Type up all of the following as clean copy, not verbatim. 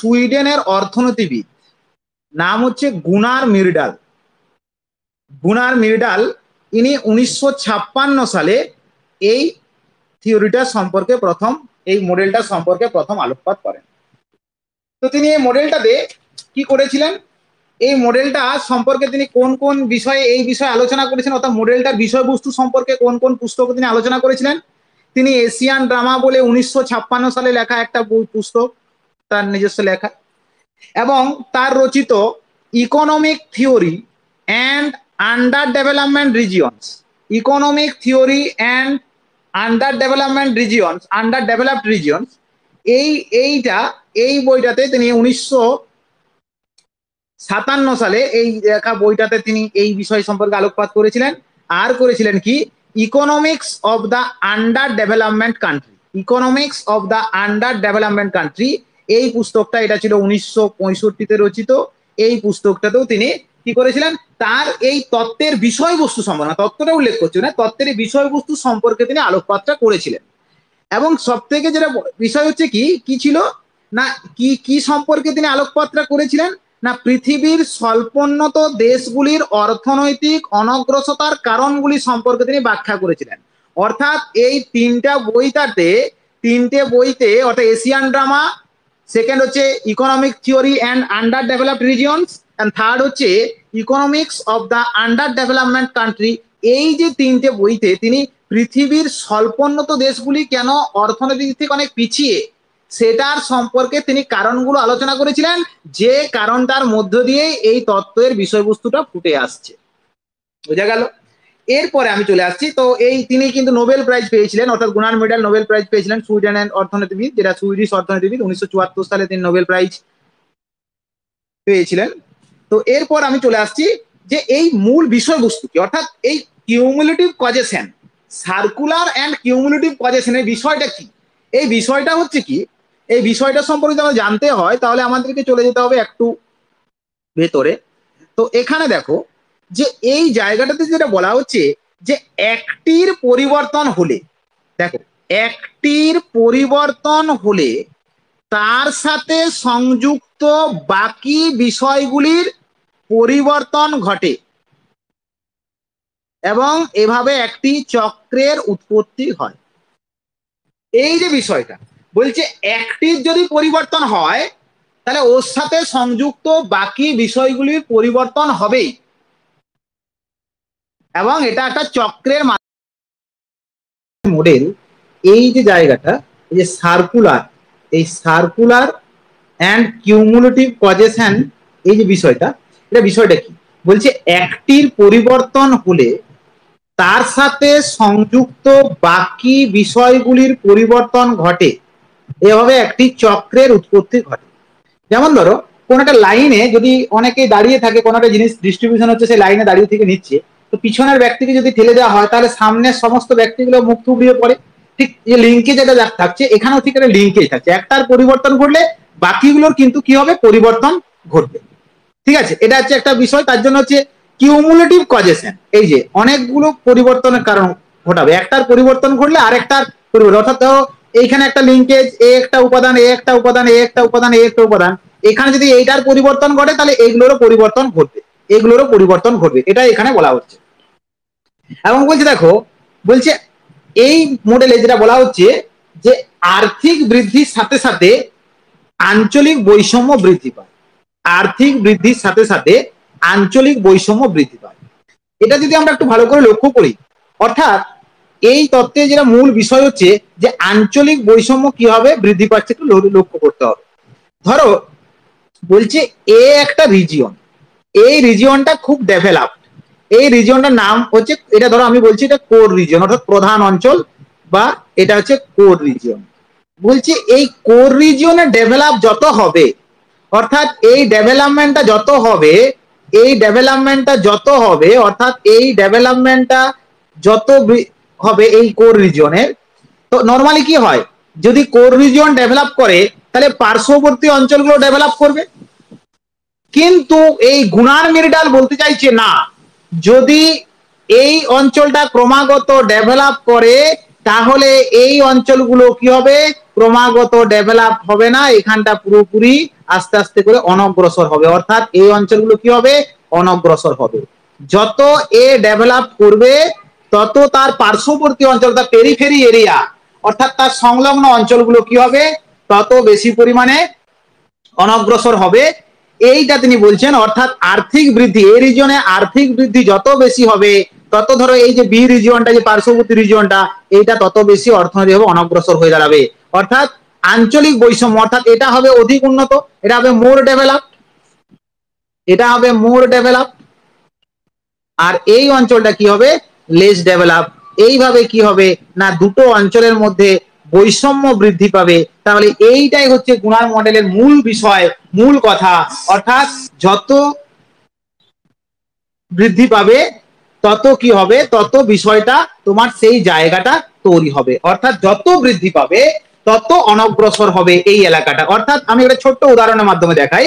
সুইডেনের অর্থনীতিবিদ, নাম হচ্ছে গুনার মিরডাল। গুনার মিরডাল ইনি 1956 সালে এই থিওরিটা সম্পর্কে প্রথম, এই মডেলটা সম্পর্কে প্রথম আলোকপাত করেন। তো তিনি এই মডেলটাতে কি করেছিলেন, এই মডেলটা সম্পর্কে তিনি কোন কোন বিষয়ে এই বিষয়ে আলোচনা করেছেন, অর্থাৎ মডেলটার বিষয়বস্তু সম্পর্কে কোন কোন পুস্তকে তিনি আলোচনা করেছিলেন। তিনি এশিয়ান ড্রামা বলে 1956 সালে লেখা একটা পুস্তক, তার নিজস্ব লেখা, এবং তার রচিত economic theory and under development regions, economic theory and under development regions, under developed regions, এই বইটাতে তিনি 1957 সালে এই লেখা বইটাতে তিনি এই বিষয় সম্পর্কে আলোকপাত করেছিলেন। আর করেছিলেন কি, economics of the under development country, economics of the under development country, এই পুস্তকটা, এটা ছিল 1965-তে রচিত। এই পুস্তকটাতেও তিনি কি করেছিলেন, তার এই তত্ত্বের বিষয়বস্তু সম্পর্কে, তত্ত্বটা উল্লেখ করছি না, তত্ত্বের বিষয়বস্তু সম্পর্কে তিনি আলোকপাতটা করেছিলেন। এবং সব থেকে যেটা বিষয় হচ্ছে কি ছিল না, কি সম্পর্কে তিনি আলোকপাতটা করেছিলেন না, পৃথিবীর স্বল্পোন্নত দেশগুলির অর্থনৈতিক অনগ্রসরতার কারণগুলি সম্পর্কে তিনি ব্যাখ্যা করেছিলেন। অর্থাৎ এই তিনটে বইতে অর্থাৎ এশিয়ান ড্রামা, সেকেন্ড হচ্ছে economic theory and under developed regions, and third হচ্ছে economics of the under development country, এই যে তিনটে বইতে তিনি পৃথিবীর স্বল্পোন্নত দেশগুলি কেন অর্থনৈতিক দিক থেকে অনেক পিছিয়ে, সেটার সম্পর্কে তিনি কারণগুলো আলোচনা করেছিলেন, যে কারণটার মধ্য দিয়ে এই তত্ত্বের বিষয়বস্তুটা ফুটে আসছে। বোঝা গেল? এরপরে আমি চলে আসছি, তো এই তিনি কিন্তু নোবেল প্রাইজ পেয়েছিলেন, অর্থাৎ গুনার মিরডাল নোবেল প্রাইজ পেয়েছিলেন, সুইডেনের অর্থনীতিবিদ, যেটা সুইডিশ অর্থনীতিবিদ, 1974 সালে তিনি নোবেল প্রাইজ পেয়েছিলেন। তো এরপর আমি চলে আসছি যে এই মূল বিষয়বস্তু কি, অর্থাৎ এই cumulative causation, circular and cumulative কজেশনের বিষয়টা কি। এই বিষয়টা হচ্ছে কি, এই বিষয়টা সম্পর্কে যদি জানতে হয় তাহলে আমাদেরকে চলে যেতে হবে একটু ভেতরে। তো এখানে দেখো যে এই জায়গাটাতে যেটা বলা হচ্ছে যে একটির পরিবর্তন হলে, দেখো একটির পরিবর্তন হলে তার সাথে সংযুক্ত বাকি বিষয়গুলির পরিবর্তন ঘটে এবং এভাবে একটি চক্রের উৎপত্তি হয়। এই যে বিষয়টা বলছে, একটির যদি পরিবর্তন হয় তাহলে ওর সাথে সংযুক্ত বাকি বিষয়গুলির পরিবর্তন হবেই, এবং এটা একটা চক্রের মডেল। এই যে জায়গাটা, এই যে সার্কুলার, এই সার্কুলার অ্যান্ড কিউমুলেটিভ কজেশন, এই যে বিষয়টা, এটা বিষয়টা কি বলছে, একটির পরিবর্তন হলে তার সাথে সংযুক্ত বাকি বিষয়গুলির পরিবর্তন ঘটে, এভাবে একটি চক্রের উৎপত্তি ঘটে। যেমন ধরো কোন একটা লাইনে যদি অনেকেই দাঁড়িয়ে থাকে, কোনো একটা জিনিস ডিস্ট্রিবিউশন হচ্ছে, সেই লাইনে দাঁড়িয়ে থেকে নিচ্ছে, তো পিছনের ব্যক্তিকে যদি ঠেলে দেওয়া হয় তাহলে সামনের সমস্ত ব্যক্তিগুলো মুখ থুবড়িয়ে পড়ে। ঠিক যে লিঙ্কেজ যেটা থাকছে, এখানেও ঠিক একটা লিঙ্কেজ থাকছে, একটার পরিবর্তন ঘটলে বাকিগুলোর কিন্তু কি হবে, পরিবর্তন ঘটবে। ঠিক আছে, এটা হচ্ছে একটা বিষয়। তার জন্য হচ্ছে কিউমুলেটিভ কজেশন, এই যে অনেকগুলো পরিবর্তনের কারণ ঘটাবে, একটার পরিবর্তন ঘটলে আরেকটার পরিবর্তন, অর্থাৎ এইখানে একটা লিঙ্কেজ, এ একটা উপাদান, এ একটা উপাদান, এ একটা উপাদান, এ একটা উপাদান, এখানে যদি এইটার পরিবর্তন ঘটে তাহলে এইগুলোরও পরিবর্তন ঘটবে, এগুলোরও পরিবর্তন ঘটবে, এটা এখানে বলা হচ্ছে। এবং বলছে দেখো, বলছে এই মডেলে যেটা বলা হচ্ছে যে আর্থিক বৃদ্ধির সাথে সাথে আঞ্চলিক বৈষম্য বৃদ্ধি পায়, আর্থিক বৃদ্ধির সাথে সাথে আঞ্চলিক বৈষম্য বৃদ্ধি পায়। এটা যদি আমরা একটু ভালো করে লক্ষ্য করি, অর্থাৎ এই তত্ত্বে যেটা মূল বিষয় হচ্ছে যে আঞ্চলিক বৈষম্য কিভাবে বৃদ্ধি পাচ্ছে একটু লক্ষ্য করতে হবে। ধরো বলছে এ একটা রিজিয়ন, এই রিজিয়নটা খুব ডেভেলপড, এই রিজিয়নটার নাম হচ্ছে, এটা ধরো আমি বলছি এটা কোর রিজিয়ন, অর্থাৎ প্রধান অঞ্চল, বা এটা হচ্ছে কোর রিজিয়ন। বলছি এই কোর রিজিয়নে ডেভেলপ যত হবে, অর্থাৎ এই ডেভেলপমেন্টটা যত হবে, এই ডেভেলপমেন্টটা যত হবে, অর্থাৎ এই ডেভেলপমেন্টটা যত হবে এই কোর রিজিয়নের, তো নরমালি কি হয়, যদি কোর রিজিয়ন ডেভেলপ করে তাহলে পার্শ্ববর্তী অঞ্চলগুলো ডেভেলপ করবে। কিন্তু এই গুনার মিরডাল বলতে চাইছে না, যদি এই অঞ্চলটা ক্রমাগত ডেভেলপ করে তাহলে এই অঞ্চলগুলো কি হবে, ক্রমাগত ডেভেলপ হবে না, এখানটা পুরোপুরি আস্তে আস্তে করে অনগ্রসর হবে, অর্থাৎ এই অঞ্চলগুলো কি হবে, অনগ্রসর হবে। যত এ ডেভেলপ করবে তত তার পার্শ্ববর্তী অঞ্চল, তার পেরিফেরি এরিয়া অর্থাৎ তার সংলগ্ন অঞ্চলগুলো কি হবে, তত বেশি পরিমাণে অনগ্রসর হবে। এইটা তিনি বলছেন, অর্থাৎ আর্থিক বৃদ্ধি, এই রিজিয়নে আর্থিক বৃদ্ধি যত বেশি হবে তত ধরো এই যে বি রিজিয়নটা, যে পার্শ্ববর্তী রিজিয়নটা, এইটা তত বেশি অর্থনৈতিকভাবে অনগ্রসর হয়ে দাঁড়াবে। অর্থাৎ আঞ্চলিক বৈষম্য, অর্থাৎ এটা হবে অধিক উন্নত, এটা হবে মোর ডেভেলপ, এটা হবে মোর ডেভেলপ, আর এই অঞ্চলটা কি হবে, লেস ডেভেলপ। এইভাবে কি হবে না, দুটো অঞ্চলের মধ্যে বৈষম্য বৃদ্ধি পাবে। তাহলে এইটাই হচ্ছে গুণার মডেলের মূল বিষয়, মূল কথা। অর্থাৎ যত বৃদ্ধি পাবে তত কি হবে, তত বিষয়টা তোমার সেই জায়গাটা তৈরি হবে। অর্থাৎ যত বৃদ্ধি পাবে তত অনগ্রসর হবে এই এলাকাটা। অর্থাৎ আমি একটা ছোট্ট উদাহরণের মাধ্যমে দেখাই।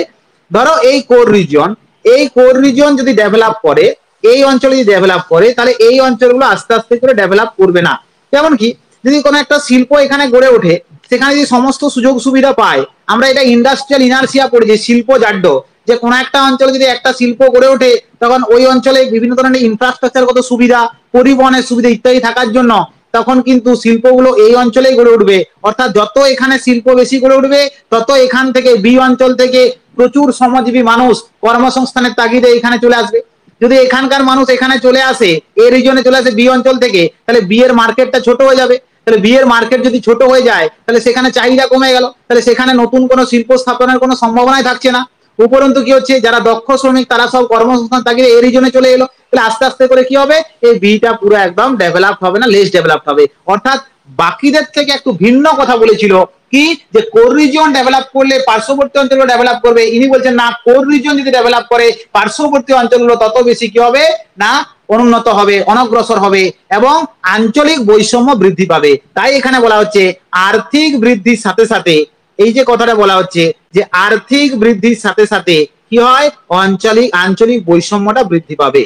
ধরো এই কোর রিজন, এই কোর রিজন যদি ডেভেলপ করে, এই অঞ্চলে যদি ডেভেলপ করে, তাহলে এই অঞ্চলগুলো আস্তে আস্তে করে ডেভেলপ করবে না। যেমন কি যদি কোনো একটা শিল্প এখানে গড়ে ওঠে, সেখানে যদি সমস্ত সুযোগ সুবিধা পায়, আমরা এটা ইন্ডাস্ট্রিয়াল ইনার্সিয়া পড়েছি, শিল্প জাড্য, যে কোনো একটা অঞ্চলে যদি একটা শিল্প গড়ে ওঠে তখন ওই অঞ্চলে বিভিন্ন ধরনের ইনফ্রাস্ট্রাকচারগত সুবিধা, পরিবহনের সুবিধা ইত্যাদি থাকার জন্য তখন কিন্তু শিল্পগুলো এই অঞ্চলেই গড়ে উঠবে। অর্থাৎ যত এখানে শিল্প বেশি গড়ে উঠবে তত এখান থেকে বি অঞ্চল থেকে প্রচুর শ্রমজীবী মানুষ কর্মসংস্থানের তাগিদে এখানে চলে আসবে। যদি এখানকার মানুষ এখানে চলে আসে, এই রিজনে চলে আসে বি অঞ্চল থেকে, তাহলে বি এর মার্কেটটা ছোট হয়ে যাবে। তাহলে বি এর মার্কেট যদি ছোট হয়ে যায় তাহলে সেখানে চাহিদা কমে গেল, তাহলে সেখানে নতুন কোনো শিল্প স্থাপনের কোনো সম্ভাবনাই থাকছে না। উপরন্তু কি হচ্ছে, যারা দক্ষ শ্রমিক তারা সব কর্মসংস্থান তাগিদে এই রিজনে চলে এলো, তাহলে আস্তে আস্তে করে কি হবে, এই বিটা পুরো একদম ডেভেলপ হবে না, লেস ডেভেলপ হবে। অর্থাৎ বাকিদের থেকে একটু ভিন্ন কথা বলেছিল কি, যে কোর রিজিয়ন ডেভেলপ করলে পার্শ্ববর্তী অঞ্চলগুলো ডেভেলপ করবে। ইনি বলছেন না, কোর রিজিয়ন যদি ডেভেলপ করে পার্শ্ববর্তী অঞ্চলগুলো তত বেশি কি হবে না, অনুন্নত হবে, অনগ্রসর হবে এবং আঞ্চলিক বৈষম্য বৃদ্ধি পাবে। তাই এখানে বলা হচ্ছে আর্থিক বৃদ্ধির সাথে সাথে, এই যে কথাটা বলা হচ্ছে যে আর্থিক বৃদ্ধির সাথে সাথে কি হয়, আঞ্চলিক বৈষম্যটা বৃদ্ধি পাবে।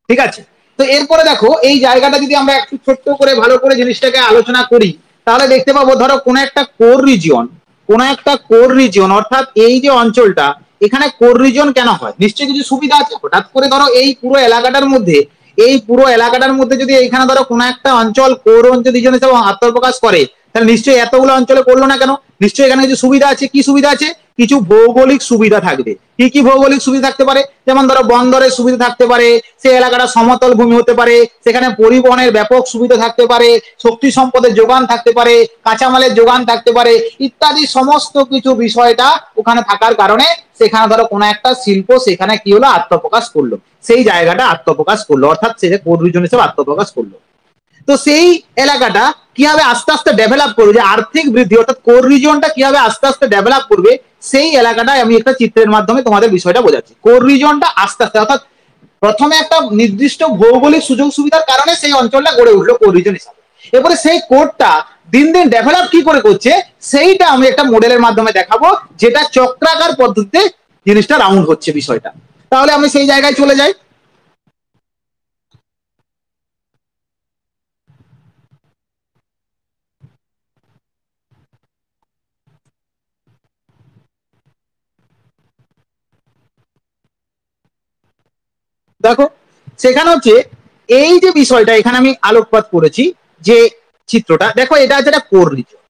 ঠিক আছে, তো এরপরে দেখো এই জায়গাটা যদি আমরা একটু ছোট্ট করে ভালো করে জিনিসটাকে আলোচনা করি, তাহলে দেখতে পাবো ধরো কোন একটা কোর রিজিয়ন, কোন একটা কোর রিজিয়ন, অর্থাৎ এই যে অঞ্চলটা, এখানে কোর রিজিয়ন কেন হয়, নিশ্চয়ই কিছু সুবিধা আছে। হঠাৎ করে ধরো এই পুরো এলাকাটার মধ্যে, এই পুরো এলাকাটার মধ্যে যদি এখানে ধরো কোন একটা অঞ্চল কোর অঞ্চল রিজিয়ন হিসেবে আত্মপ্রকাশ করে, তাহলে নিশ্চয়ই এতগুলো অঞ্চলে করলো না কেন, নিশ্চয়ই এখানে কিছু সুবিধা আছে। কি সুবিধা আছে, কিছু ভৌগোলিক সুবিধা থাকবে। কি কি ভৌগোলিক সুবিধা থাকতে পারে, যেমন ধরো বন্দরের সুবিধা থাকতে পারে, সেই এলাকাটা সমতল ভূমি হতে পারে, সেখানে পরিবহনের ব্যাপক সুবিধা থাকতে পারে, শক্তি সম্পদের যোগান থাকতে পারে, কাঁচামালের যোগান থাকতে পারে ইত্যাদি সমস্ত কিছু বিষয়টা ওখানে থাকার কারণে সেখানে ধরো কোনো একটা শিল্প সেখানে কি হলো, আত্মপ্রকাশ করলো, সেই জায়গাটা আত্মপ্রকাশ করলো, অর্থাৎ সে কোর রিজন হিসেবে আত্মপ্রকাশ করলো। তো সেই এলাকাটা কিভাবে আস্তে আস্তে ডেভেলপ করবে, যে আর্থিক বৃদ্ধি অর্থাৎ কোর রিজনটা কিভাবে আস্তে আস্তে ডেভেলপ করবে, সেই এলাকাটায় আমি একটা চিত্রের মাধ্যমে তোমাদের বিষয়টা বোঝাচ্ছি। কোর রিজনটা আস্তে আস্তে, অর্থাৎ প্রথমে একটা নির্দিষ্ট ভৌগোলিক সুযোগ সুবিধার কারণে সেই অঞ্চলটা গড়ে উঠলো কোর রিজন হিসাবে। এরপরে সেই কোরটা দিন দিন ডেভেলপ কি করে করছে সেইটা আমি একটা মডেলের মাধ্যমে দেখাবো, যেটা চক্রাকার পদ্ধতিতে জিনিসটা রাউন্ড হচ্ছে বিষয়টা। তাহলে আমি সেই জায়গায় চলে যাই। দেখো সেখানে হচ্ছে এই যে বিষয়টা এখানে আমি আলোকপাত করেছি, যে চিত্রটা দেখো, এটা আছে একটা কোর রিজন।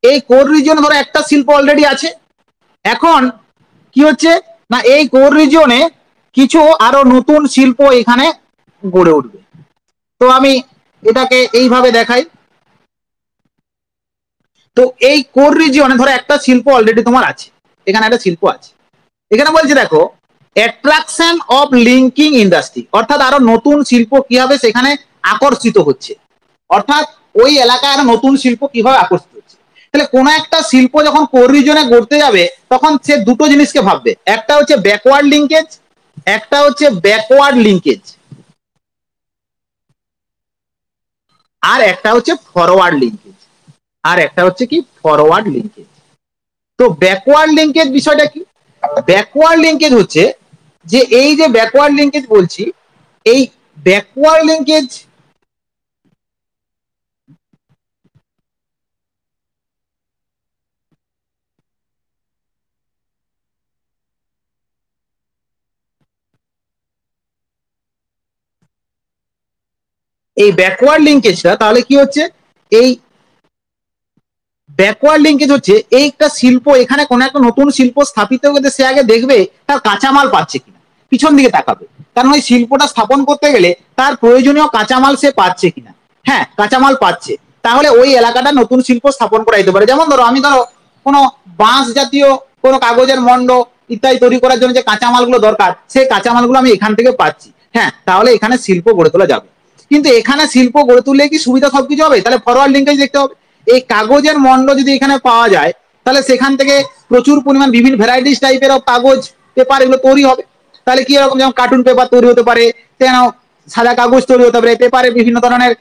এই কোর রিজন ধরো একটা শিল্প অলরেডি আছে। এখন কি হচ্ছে না, এই কোর রিজনে কিছু আরো নতুন শিল্প এখানে গড়ে উঠবে। তো আমি এটাকে এইভাবে দেখাই। তো এই কোর রিজিয়নে ধরো একটা শিল্প অলরেডি তোমার আছে, এখানে একটা শিল্প আছে। এখানে বলছে দেখো অ্যাট্রাকশন অফ লিঙ্কিং ইন্ডাস্ট্রি, অর্থাৎ আরো নতুন শিল্প কিভাবে সেখানে আকর্ষিত হচ্ছে, অর্থাৎ ওই এলাকায় আরো নতুন শিল্প কিভাবে আকর্ষিত হচ্ছে। তাহলে কোন একটা শিল্প যখন কোর রিজনে গড়তে যাবে তখন সে দুটো জিনিসকে ভাববে, একটা হচ্ছে ব্যাকওয়ার্ড লিঙ্কেজ, একটা হচ্ছে ব্যাকওয়ার্ড লিঙ্কেজ, আর একটা হচ্ছে ফরওয়ার্ড লিঙ্কেজ, আর একটা হচ্ছে কি ফরওয়ার্ড লিঙ্কেজ। তো ব্যাকওয়ার্ড লিঙ্কেজ বিষয়টা কি, ব্যাকওয়ার্ড লিঙ্কেজ হচ্ছে যে এই যে ব্যাকওয়ার্ড লিঙ্কেজ বলছি, এই ব্যাকওয়ার্ড লিঙ্কেজ এই ব্যাকওয়ার্ড লিঙ্কেজটা তাহলে কি হচ্ছে, এই ব্যাকওয়ার্ড লিঙ্কেজ হচ্ছে এই একটা শিল্প, এখানে কোনো একটা নতুন শিল্প স্থাপিত হতে সে আগে দেখবে তার কাঁচামাল পাচ্ছে কিনা, পিছন দিকে তাকাবে, কারণ ওই শিল্পটা স্থাপন করতে গেলে তার প্রয়োজনীয় কাঁচামাল সে পাচ্ছে কিনা। হ্যাঁ, কাঁচামাল পাচ্ছে, তাহলে ওই এলাকাটা নতুন শিল্প স্থাপন করা যেতে পারে। যেমন ধরো আমি ধরো কোনো বাঁশ জাতীয় কোনো কাগজের মন্ড ইত্যাদি তৈরি করার জন্য যে কাঁচামালগুলো দরকার, সেই কাঁচামালগুলো আমি এখান থেকে পাচ্ছি। হ্যাঁ, তাহলে এখানে শিল্প গড়ে তোলা যাবে। কিন্তু এখানে শিল্প গড়ে তুললে কি সুবিধা সবকিছু হবে? তাহলে ফরওয়ার্ড লিঙ্কেজ দেখতে হবে। এই কাগজের মন্ড যদি এখানে পাওয়া যায়, তাহলে সেখান থেকে প্রচুর পরিমাণ বিভিন্ন ভ্যারাইটিস টাইপের কাগজ পেপার এগুলো তৈরি হবে। তাহলে কি এরকম যেমন কার্টুন পেপার তৈরি হতে পারে, সেখানে সাদা কাগজ তৈরি হতে পারে, পেপারে বিভিন্ন ধরনের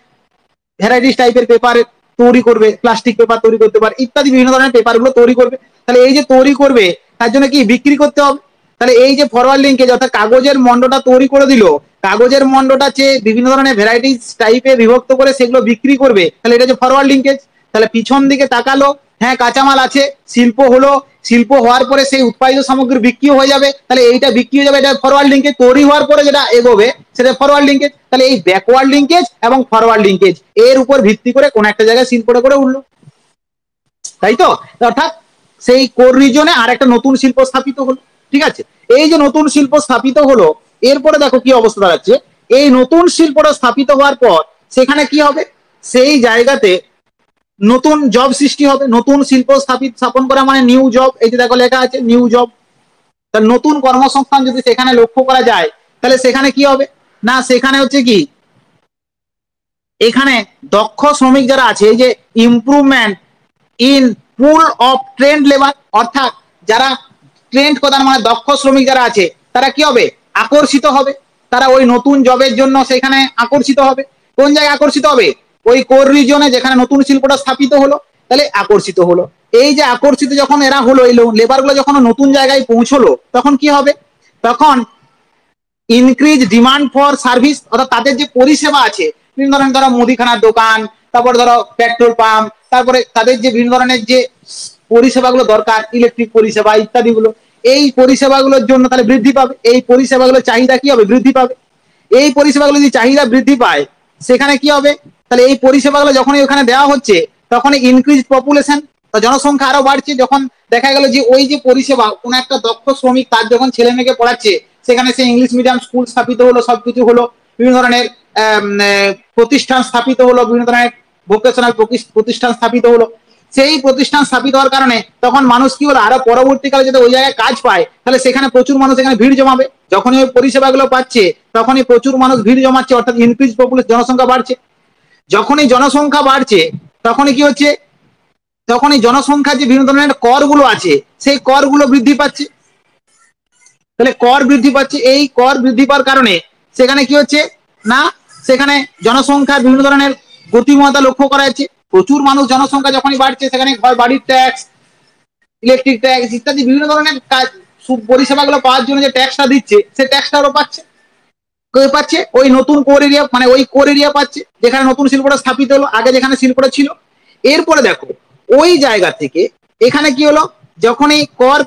ভ্যারাইটিস টাইপের পেপার তৈরি করবে, প্লাস্টিক পেপার তৈরি করতে পারে, ইত্যাদি বিভিন্ন ধরনের পেপার গুলো তৈরি করবে। তাহলে এই যে তৈরি করবে তার জন্য কি বিক্রি করতে হবে। তাহলে এই যে ফরওয়ার্ড লিঙ্কেজ অর্থাৎ কাগজের মন্ডটা তৈরি করে দিল, কাগজের মন্ডটা বিভিন্ন ধরনের ভ্যারাইটিস টাইপে বিভক্ত করে সেগুলো বিক্রি করবে, তাহলে এটা হচ্ছে ফরওয়ার্ড লিঙ্কেজ। তাহলে পিছন দিকে তাকালো, হ্যাঁ কাঁচামাল আছে, শিল্প হলো, শিল্প হওয়ার পরে সেই উৎপাদিত সামগ্রী বিক্রি হয়ে যাবে, তাহলে এইটা বিক্রি হয়ে যাবে, এটা ফরওয়ার্ড লিঙ্কেজ। তৈরি হওয়ার পরে যেটা এগোবে সেটা ফরওয়ার্ড লিঙ্কেজ। তাহলে এই ব্যাকওয়ার্ড লিঙ্কেজ এবং ফরওয়ার্ড লিঙ্কেজ এর উপর ভিত্তি করে কোন একটা জায়গায় শিল্পটা করে উঠলো, তাই তো? অর্থাৎ সেই কোর রিজনে আর একটা নতুন শিল্প স্থাপিত হলো। ঠিক আছে, এই যে নতুন শিল্প স্থাপিত হলো, এরপরে দেখো কি অবস্থা দাঁড়াচ্ছে। এই নতুন শিল্পটা স্থাপিত হওয়ার পর সেখানে কি হবে, সেই জায়গাতে নতুন জব সৃষ্টি হবে। নতুন শিল্প স্থাপন করা মানে নিউ জব, এই যে দেখো লেখা আছে নিউ জব। তার নতুন কর্মসংস্থান যদি সেখানে লক্ষ্য করা যায়, তাহলে সেখানে কি হবে না, সেখানে হচ্ছে কি এখানে দক্ষ শ্রমিক যারা আছে, এই যে improvement in pool of trend labour, অর্থাৎ যারা ট্রেন্ড প্রদান মানে দক্ষ শ্রমিক যারা আছে তারা কি হবে, আকর্ষিত হবে। তারা ওই নতুন জবের জন্য সেখানে আকর্ষিত হবে। কোন জায়গায় আকর্ষিত হবে? ওই কোর রিজনে যেখানে নতুন শিল্পটা স্থাপিত হলো, তাহলে আকর্ষিত হলো। এই যে আকর্ষিত যখন এরা হলো, এই লেবার গুলো যখন নতুন জায়গায় পৌঁছলো, তখন কি হবে, তখন ইনক্রিজ ডিমান্ড ফর সার্ভিস, অর্থাৎ তাদের যে পরিষেবা আছে, বিভিন্ন ধরনের ধরো মুদিখানার দোকান, তারপর ধরো পেট্রোল পাম্প, তারপরে তাদের যে বিভিন্ন ধরনের যে পরিষেবাগুলো দরকার, ইলেকট্রিক পরিষেবা ইত্যাদি গুলো, এই পরিষেবাগুলোর জন্য তাহলে বৃদ্ধি পাবে। এই পরিষেবাগুলোর চাহিদা কি হবে, বৃদ্ধি পাবে। এই পরিষেবাগুলো যদি চাহিদা বৃদ্ধি পায়, সেখানে কি হবে, তাহলে এই পরিষেবাগুলো যখনই ওখানে দেওয়া হচ্ছে, তখন ইনক্রিজ পপুলেশন, জনসংখ্যা আরো বাড়ছে। যখন দেখা গেল যে ওই যে পরিষেবা কোন একটা দক্ষ শ্রমিক তার যখন ছেলে মেয়েকে পড়াচ্ছে, সেখানে সে ইংলিশ মিডিয়াম স্কুল স্থাপিত হলো, সবকিছু হলো, বিভিন্ন ধরনের প্রতিষ্ঠান স্থাপিত হলো, বিভিন্ন ধরনের ভোকেশনাল প্রতিষ্ঠান স্থাপিত হলো। সেই প্রতিষ্ঠান স্থাপিত হওয়ার কারণে তখন মানুষ কি হলো, আরো পরবর্তীকালে যদি ওই জায়গায় কাজ পায়, তাহলে সেখানে প্রচুর মানুষ এখানে ভিড় জমাবে। যখনই ওই পরিষেবাগুলো পাচ্ছে, তখনই প্রচুর মানুষ ভিড় জমাচ্ছে, অর্থাৎ ইনক্রিজ পপুলেশন, জনসংখ্যা বাড়ছে। যখনই জনসংখ্যা বাড়ছে, তখনই কি হচ্ছে, তখনই জনসংখ্যার যে বিভিন্ন ধরনের করগুলো আছে, সেই করগুলো বৃদ্ধি পাচ্ছে। তাহলে কর বৃদ্ধি পাচ্ছে, এই কর বৃদ্ধি পাওয়ার কারণে সেখানে কি হচ্ছে না, সেখানে জনসংখ্যার বিভিন্ন ধরনের গতিময়তা লক্ষ্য করা যাচ্ছে। প্রচুর মানুষ, জনসংখ্যা যখনই বাড়ছে, সেখানে ঘর বাড়ির ট্যাক্স, ইলেকট্রিক ট্যাক্স ইত্যাদি বিভিন্ন ধরনের পরিষেবাগুলো পাওয়ার জন্য যে ট্যাক্সটা দিচ্ছে, সেই ট্যাক্সটা আরো পাচ্ছে। পাচ্ছে ওই নতুন কোর এরিয়া, মানে ওই কোর এরিয়া পাচ্ছে যেখানে নতুন শিল্পটা স্থাপিত হলো, আগে যেখানে শিল্পটা ছিল। এরপরে দেখো ওই জায়গা থেকে এখানে কি হলো, যখন এই কর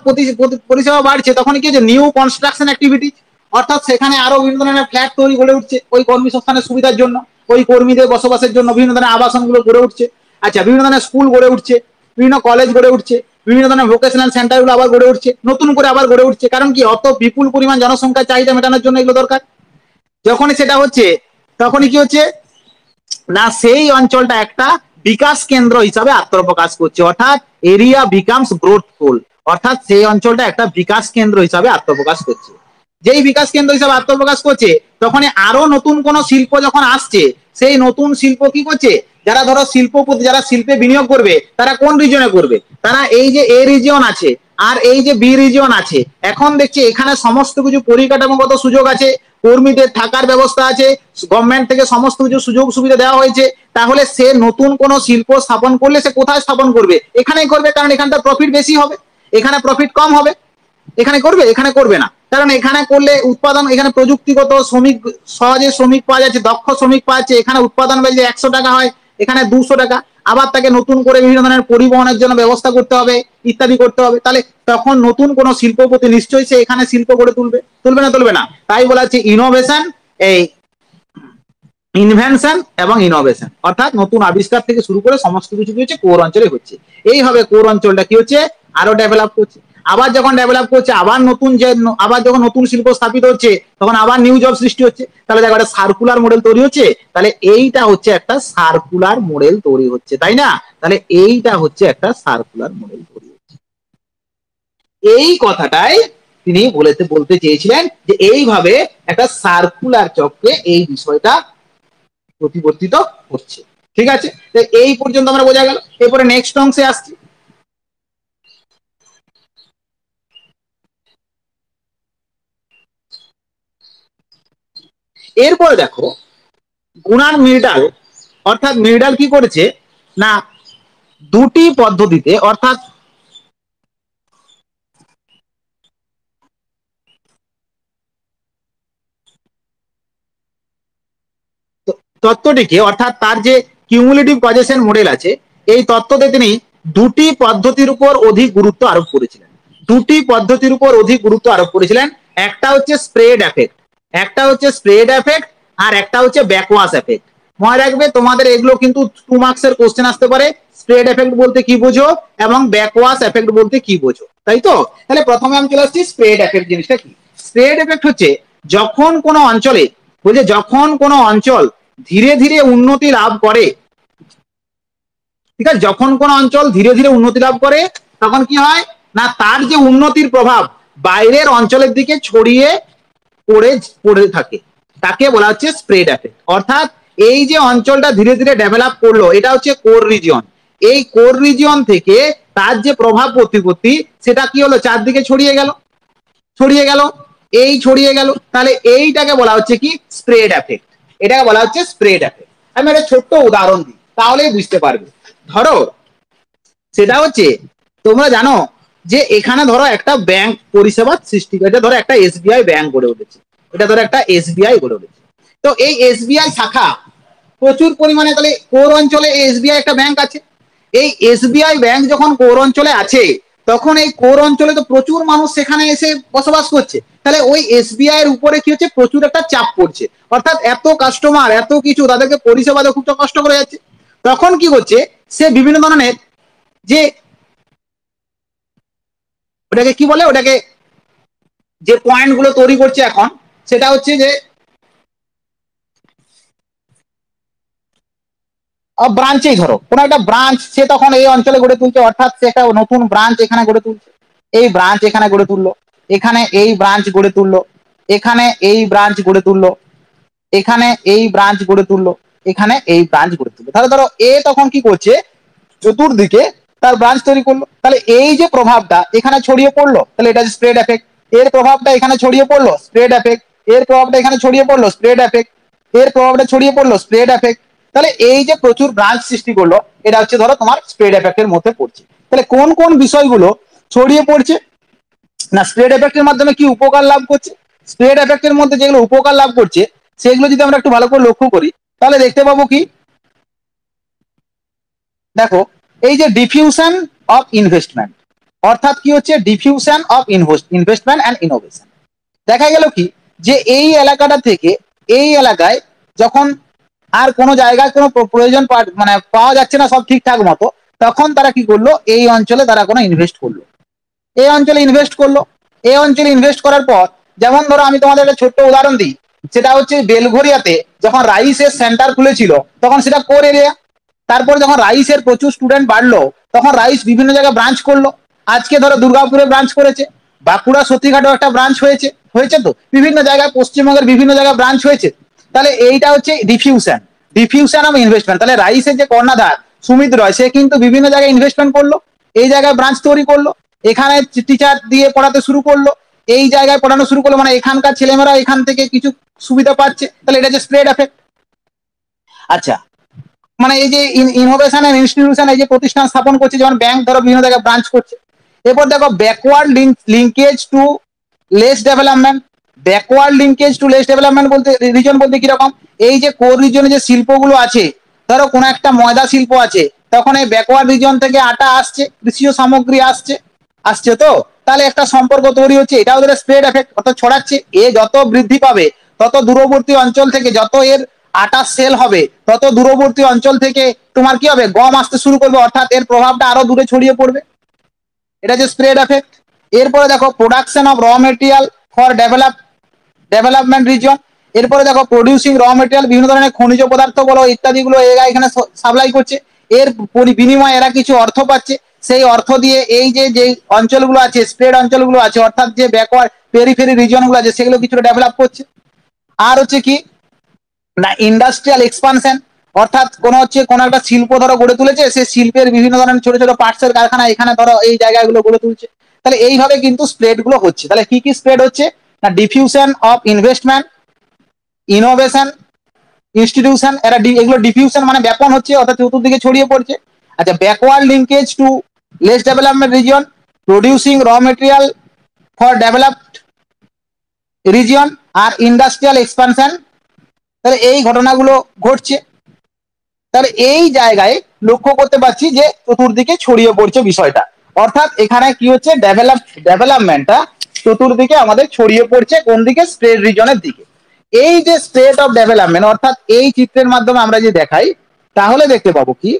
পরিষেবা বাড়ছে, তখন কি হচ্ছে, নিউ কনস্ট্রাকশন অ্যাক্টিভিটি, অর্থাৎ সেখানে আরো বিভিন্ন ধরনের ফ্ল্যাট তৈরি গড়ে উঠছে ওই কর্মী সংস্থানের সুবিধার জন্য, ওই কর্মীদের বসবাসের জন্য বিভিন্ন ধরনের আবাসনগুলো গড়ে উঠছে। আচ্ছা, বিভিন্ন ধরনের স্কুল গড়ে উঠছে, বিভিন্ন কলেজ গড়ে উঠছে, বিভিন্ন ধরনের ভোকেশনাল সেন্টারগুলো আবার গড়ে উঠছে, নতুন করে আবার গড়ে উঠছে। কারণ কি, অত বিপুল পরিমাণ জনসংখ্যার চাহিদা মেটানোর জন্য এগুলো দরকার। যখনই সেটা হচ্ছে, তখনই কি হচ্ছে না, সেই অঞ্চলটা একটা বিকাশ কেন্দ্র হিসাবে আত্মপ্রকাশ করছে, অর্থাৎ এরিয়া বিকামস গ্রোথফুল, অর্থাৎ সেই অঞ্চলটা একটা বিকাশ কেন্দ্র হিসাবে আত্মপ্রকাশ করছে। যেই বিকাশ কেন্দ্র হিসাবে আত্মপ্রকাশ করছে, তখনই আরো নতুন কোন শিল্প যখন আসছে, সেই নতুন শিল্প কি করছে, যারা ধরো শিল্পপতি, যারা শিল্পে বিনিয়োগ করবে, তারা কোন রিজনে করবে, তারা এই যে এ রিজিয়ন আছে আর এই যে বি রিজিয়ন আছে, এখন দেখছে এখানে সমস্ত কিছু পরিকাঠামোগত সুযোগ আছে, কর্মীদের থাকার ব্যবস্থা আছে, গভর্নমেন্ট থেকে সমস্ত কিছু সুযোগ সুবিধা দেওয়া হয়েছে। তাহলে সে নতুন কোন শিল্প স্থাপন করলে সে কোথায় স্থাপন করবে, এখানেই করবে, কারণ এখানটা প্রফিট বেশি হবে, এখানে প্রফিট কম হবে। এখানে করবে, এখানে করবে না, কারণ এখানে করলে উৎপাদন, এখানে প্রযুক্তিগত শ্রমিক, সহজে শ্রমিক পাওয়া যাচ্ছে, দক্ষ শ্রমিক পাওয়া যাচ্ছে। এখানে উৎপাদন বেড়ে 100 টাকা হয়, এখানে 200 টাকা, আবার তাকে নতুন করে বিভিন্ন ধরনের পরিবহনের জন্য ব্যবস্থা করতে হবে, ইত্যাদি করতে হবে। তাহলে তখন নতুন কোন শিল্পপতি নিশ্চয়ই সে এখানে শিল্প গড়ে তুলবে, তুলবে না, তুলবে না। তাই বলা হচ্ছে ইনোভেশন, এই ইনভেনশন এবং ইনোভেশন, অর্থাৎ নতুন আবিষ্কার থেকে শুরু করে সমস্ত কিছু কি হচ্ছে কোর অঞ্চলে হচ্ছে। এইভাবে কোর অঞ্চলটা কি হচ্ছে আরো ডেভেলপ করছে। আবার যখন ডেভেলপ করছে, আবার নতুন যে আবার যখন নতুন শিল্প স্থাপিত হচ্ছে, তখন আবার নিউ জব সৃষ্টি হচ্ছে। তাহলে দেখো একটা সার্কুলার মডেল তৈরি হচ্ছে। তাহলে এইটা হচ্ছে একটা সার্কুলার মডেল তৈরি হচ্ছে, তাই না? তাহলে এইটা হচ্ছে একটা সার্কুলার মডেল তৈরি হচ্ছে। এই কথাটাই তিনি বলতে চেয়েছিলেন যে এইভাবে একটা সার্কুলার চক্রে এই বিষয়টা প্রতিবর্তিত হচ্ছে। ঠিক আছে, এই পর্যন্ত আমরা বোঝা গেল। এরপরে নেক্সট অংশে আসছি। এরপরে দেখো গুনার মির্ডাল, অর্থাৎ মির্ডাল কি করেছে না দুটি পদ্ধতিতে, অর্থাৎ তত্ত্বটিকে, অর্থাৎ তার যে কিউমুলেটিভ কজেশন মডেল আছে, এই তত্ত্বতে তিনি দুটি পদ্ধতির উপর অধিক গুরুত্ব আরোপ করেছিলেন। দুটি পদ্ধতির উপর অধিক গুরুত্ব আরোপ করেছিলেন। একটা হচ্ছে স্প্রেড এফেক্ট, একটা হচ্ছে স্প্রেড এফেক্ট, আর একটা হচ্ছে ব্যাকওয়াশ এফেক্ট। মনে রাখবে তোমাদের এগুলো কিন্তু 2 মার্কসের কোশ্চেন আসতে পারে। স্প্রেড এফেক্ট বলতে কি বোঝো এবং ব্যাকওয়াশ এফেক্ট বলতে কি বোঝো, তাই তো? তাহলে প্রথমে আমি চলে আসছি স্প্রেড এফেক্ট জিনিসটা কি। স্প্রেড এফেক্ট হচ্ছে যখন কোনো অঞ্চলে, বলছে যখন কোনো অঞ্চল ধীরে ধীরে উন্নতি লাভ করে, ঠিক আছে, যখন কোন অঞ্চল ধীরে ধীরে উন্নতি লাভ করে তখন কি হয় না তার যে উন্নতির প্রভাব বাইরের অঞ্চলের দিকে ছড়িয়ে পড়ে থাকে, তাকে বলা হচ্ছে স্প্রেড এফেক্ট। অর্থাৎ এই যে অঞ্চলটা ধীরে ধীরে ডেভেলপ করলো, এটা হচ্ছে কোর রিজিয়ন। এই কোর রিজিয়ন থেকে তার যে প্রভাব প্রতিপত্তি সেটা কি হলো চারদিকে ছড়িয়ে গেল, ছড়িয়ে গেল, এই ছড়িয়ে গেল। তাহলে এইটাকে বলা হচ্ছে কি স্প্রেড এফেক্ট, এটাকে বলা হচ্ছে স্প্রেড এফেক্ট। আমি একটা ছোট্ট উদাহরণ দিই তাহলেই বুঝতে পারবে। ধরো সেটা হচ্ছে তোমরা জানো যে এখানে ধরো একটা ব্যাংক পরিষেবা সৃষ্টি করেছে, ধরো একটা এসবিআই ব্যাংক গড়ে উঠেছে, এটা ধরো একটা এসবিআই গড়ে উঠেছে। তো এই এসবিআই শাখা প্রচুর পরিমাণে, তাহলে কোর অঞ্চলে এসবিআই একটা ব্যাংক আছে। এই এসবিআই ব্যাংক যখন কোর অঞ্চলে আছে তখন এই কোর অঞ্চলে তো প্রচুর মানুষ সেখানে এসে বসবাস করছে। তাহলে ওই এসবিআই এর উপরে কি হচ্ছে প্রচুর একটা চাপ পড়ছে, অর্থাৎ এত কাস্টমার এত কিছু তাদেরকে পরিষেবা দেওয়া খুব কষ্ট করে যাচ্ছে। তখন কি করছে সে বিভিন্ন ধরনের যে ওটাকে কি বলে, ওটাকে যে পয়েন্ট গুলো তৈরি করছে এখন সেটা হচ্ছে যে ব্রাঞ্চেই, ধরো কোন একটা ব্রাঞ্চ সে তখন এই অঞ্চলে গড়ে তুলছে, অর্থাৎ সে একটা নতুন ব্রাঞ্চ এখানে গড়ে তুলছে, এই ব্রাঞ্চ এখানে গড়ে তুললো, এখানে এই ব্রাঞ্চ গড়ে তুললো, এখানে এই ব্রাঞ্চ গড়ে তুললো, এখানে এই ব্রাঞ্চ গড়ে তুললো, এখানে এই ব্রাঞ্চ গড়ে তুললো। তাহলে ধরো এ তখন কি করছে চতুর্দিকে তার ব্রাঞ্চ তৈরি করলো। তাহলে এই যে প্রভাবটা এখানে ছড়িয়ে পড়লো, তাহলে এটা স্প্রেড এফেক্ট। এর প্রভাবটা এখানে ছড়িয়ে পড়লো, স্প্রেড এফেক্ট। এর প্রভাবটা এখানে ছড়িয়ে পড়লো, স্প্রেড এফেক্ট। এর প্রভাবটা ছড়িয়ে পড়লো, স্প্রেড এফেক্ট। তাহলে এই যে প্রচুর ব্রাঞ্চ সৃষ্টি করলো, এটা হচ্ছে ধরো তোমার স্প্রেড এফেক্টের মধ্যে পড়ছে। তাহলে কোন কোন বিষয়গুলো ছড়িয়ে পড়ছে না স্প্রেড এফেক্টের মাধ্যমে কি উপকার লাভ করছে? স্প্রেড এফেক্টের মধ্যে যেগুলো উপকার লাভ করছে সেগুলো যদি আমরা একটু ভালো করে লক্ষ্য করি তাহলে দেখতে পাবো কি, দেখো এই যে ডিফিউশন অফ ইনভেস্টমেন্ট, অর্থাৎ কি হচ্ছে diffusion of investment and innovation. দেখা গেল কি যে এই এলাকাটা থেকে এই এলাকায় যখন আর কোনো জায়গায় কোনো প্রয়োজন মানে পাওয়া যাচ্ছে না সব ঠিকঠাক মতো, তখন তারা কি করলো এই অঞ্চলে তারা কোনো ইনভেস্ট করলো, এই অঞ্চলে ইনভেস্ট করলো। এই অঞ্চলে ইনভেস্ট করার পর যেমন ধরো আমি তোমাদের একটা ছোট্ট উদাহরণ দিই, সেটা হচ্ছে বেলঘরিয়াতে যখন রাইসের সেন্টার খুলেছিল তখন সেটা কোর এরিয়া। তারপর যখন রাইসের প্রচুর স্টুডেন্ট বাড়লো তখন রাইস বিভিন্ন জায়গায় ব্রাঞ্চ করলো। আজকে ধরো দুর্গাপুরে ব্রাঞ্চ করেছে, বাঁকুড়া সতীঘাটেও একটা ব্রাঞ্চ হয়েছে, হয়েছে তো বিভিন্ন জায়গায় পশ্চিমবঙ্গের বিভিন্ন জায়গায় ব্রাঞ্চ হয়েছে। তাহলে এইটা হচ্ছে ডিফিউশন, ডিফিউশন অফ ইনভেস্টমেন্ট। তাহলে রাইসের যে কর্ণধার সুমিত রয় সে কিন্তু বিভিন্ন জায়গায় ইনভেস্টমেন্ট করলো, এই জায়গায় ব্রাঞ্চ তৈরি করলো, এখানে টিচার দিয়ে পড়াতে শুরু করলো, এই জায়গায় পড়ানো শুরু করলো, মানে এখানকার ছেলেমেয়েরা এখান থেকে কিছু সুবিধা পাচ্ছে। তাহলে এটা হচ্ছে স্প্রেড এফেক্ট। আচ্ছা, মানে এই যে ইনোভেশন এন্ড ইনস্টিটিউশন এই যে প্রতিষ্ঠান স্থাপন করছে, যেমন ব্যাংক ধরো বিভিন্ন জায়গায় ব্রাঞ্চ করছে। এরপর দেখো backward linkage to less development. Backward linkage to less development বলতে রিজন বলতে কিরকম, এই যে কোর রিজনে যে শিল্পগুলো আছে, ধরো কোনো একটা ময়দা শিল্প আছে, তখন এই ব্যাকওয়ার্ড রিজন থেকে আটা আসছে, কৃষিজ সামগ্রী আসছে, আসছে তো, তাহলে একটা সম্পর্ক তৈরি হচ্ছে, এটা ওদের স্প্রেড এফেক্ট অর্থাৎ ছড়াচ্ছে। এ যত বৃদ্ধি পাবে তত দূরবর্তী অঞ্চল থেকে যত এর আটা সেল হবে তত দূরবর্তী অঞ্চল থেকে তোমার কি হবে, গম আসতে শুরু করবে, অর্থাৎ এর প্রভাবটা আরো দূরে ছড়িয়ে পড়বে। এটা যে স্প্রেড এফেক্ট। এরপরে দেখো প্রোডাকশন অফ র মেটেরিয়াল ফর ডেভেলপমেন্ট রিজন। এরপরে দেখো প্রডিউসিং র মেটেরিয়াল, বিভিন্ন ধরনের খনিজ পদার্থ বলো ইত্যাদি গুলো এরা এখানে সাপ্লাই করছে, এর বিনিময়ে এরা কিছু অর্থ পাচ্ছে। সেই অর্থ দিয়ে এই যে যে অঞ্চলগুলো আছে, স্প্রেড অঞ্চলগুলো আছে, অর্থাৎ যে ব্যাকওয়ার্ড পেরিফেরি রিজনগুলো আছে, সেগুলো কিছুটা ডেভেলপ করছে। আর হচ্ছে কি না ইন্ডাস্ট্রিয়াল এক্সপানশন, অর্থাৎ কোন একটা শিল্প ধরো গড়ে তুলেছে, সেই শিল্পের বিভিন্ন ধরনের ছোট ছোট পার্টসের কারখানা এখানে ধরো এই জায়গাগুলো গড়ে তুলছে। তাহলে এইভাবে কিন্তু স্প্রেড গুলো হচ্ছে। তাহলে কি কি স্প্রেড হচ্ছে না diffusion of investment, innovation, institution, এগুলো ডিফিউশন মানে ব্যাপন হচ্ছে, অর্থাৎ চতুর্দিকে ছড়িয়ে পড়ছে। আচ্ছা, backward linkage to less development region, producing raw material for developed region, আর ইন্ডাস্ট্রিয়াল এক্সপানশন। তাহলে এই ঘটনাগুলো ঘটছে। তাহলে এই জায়গায় লক্ষ্য করতে পারছি যে চতুর্দিকে ছড়িয়ে পড়ছে বিষয়টা, অর্থাৎ এখানে কি হচ্ছে ডেভেলপমেন্টটা চতুর্দিকে আমাদের ছড়িয়ে পড়ছে, কোন দিকে, স্প্রেড রিজনের দিকে। এই যে স্টেট অফ ডেভেলপমেন্ট, অর্থাৎ এই চিত্রের মাধ্যমে আমরা যদি দেখাই তাহলে দেখতে পাবো কি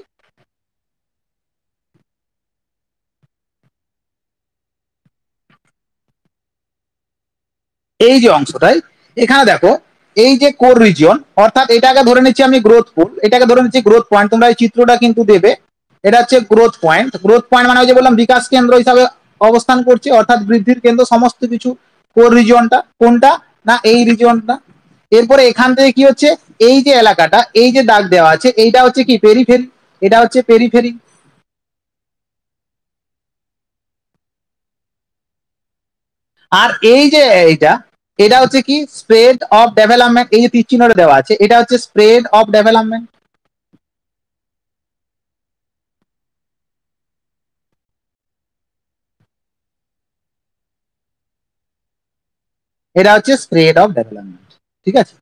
এই যে অংশটাই এখানে দেখো, এই যে কোর রিজিয়ন, অর্থাৎ এটাকে ধরে নিচ্ছি আমি গ্রোথ পুল, এটাকে ধরে নিচ্ছি গ্রোথ পয়েন্ট, তোমরা এই চিত্রটা কিন্তু দেবে। এটা হচ্ছে গ্রোথ পয়েন্ট। গ্রোথ পয়েন্ট মানে ওই যে বললাম বিকাশ কেন্দ্র হিসাবে অবস্থান করছে, অর্থাৎ বৃদ্ধির কেন্দ্র সমস্ত কিছু। কোর রিজিয়নটা কোনটা না এই রিজিয়নটা। এরপরে এখান থেকে কি হচ্ছে, এই যে এলাকাটা, এই যে দাগ দেওয়া আছে, এইটা হচ্ছে কি পেরিফেরি, এটা হচ্ছে পেরিফেরি। আর এই যে এইটা, এটা হচ্ছে কি স্প্রেড অফ ডেভেলপমেন্ট, এই যে তীর চিহ্নটা দেওয়া আছে, এটা হচ্ছে স্প্রেড অফ ডেভেলপমেন্ট। এটা হচ্ছে স্প্রেড অফ ডেভেলপমেন্ট। ঠিক আছে,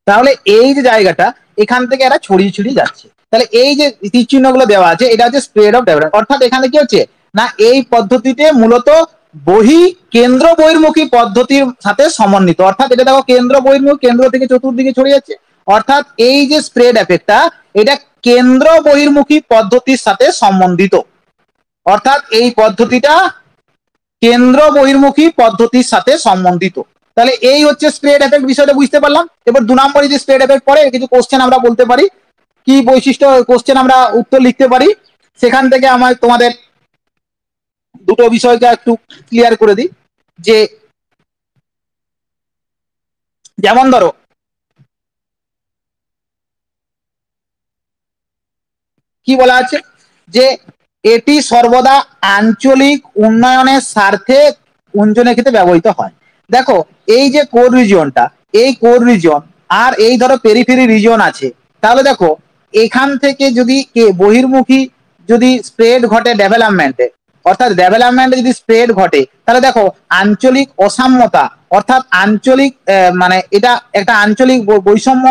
তাহলে এই যে জায়গাটা, এখান থেকে এরা ছড়িয়ে ছড়িয়ে যাচ্ছে। তাহলে এই যে তীর চিহ্ন গুলো দেওয়া আছে, এটা হচ্ছে স্প্রেড অফ ডেভেলপমেন্ট। অর্থাৎ এখানে কি হচ্ছে না এই পদ্ধতিতে মূলত কেন্দ্র বহির্মুখী পদ্ধতির সাথে সমন্বিত, অর্থাৎ এটা দেখো কেন্দ্র বহির্মুখী, কেন্দ্র থেকে চতুর্দিকে ছড়িয়ে যাচ্ছে। অর্থাৎ এই যে স্প্রেড এফেক্টটা, এটা কেন্দ্র বহির্মুখী পদ্ধতির সাথে সম্বন্ধিত, অর্থাৎ এই পদ্ধতিটা কেন্দ্র বহির্মুখী পদ্ধতির সাথে সম্বন্ধিত। তাহলে এই হচ্ছে স্প্রেড এফেক্ট, বিষয়টা বুঝতে পারলাম। এবার 2 নম্বরে যে স্প্রেড এফেক্ট পরে কিছু কোশ্চেন আমরা বলতে পারি, কি বৈশিষ্ট্য কোশ্চেন আমরা উত্তর লিখতে পারি, সেখান থেকে আমার তোমাদের দুটো বিষয়কে একটু ক্লিয়ার করে দিই। যে যেমন ধরো কি বলা আছে যে এটি সর্বদা আঞ্চলিক উন্নয়নের স্বার্থে উন্নয়নের ক্ষেত্রে ব্যবহৃত হয়। দেখো এই যে কোর রিজিয়নটা, এই কোর রিজিয়ন আর এই ধরো পেরিফেরি রিজিয়ন আছে, তাহলে দেখো এখান থেকে যদি বহির্মুখী যদি স্প্রেড ঘটে ডেভেলপমেন্টে, অর্থাৎ ডেভেলপমেন্টে যদি স্প্রেড ঘটে, তাহলে দেখো আঞ্চলিক অসাম্যতা, অর্থাৎ আঞ্চলিক মানে এটা একটা আঞ্চলিক বৈষম্য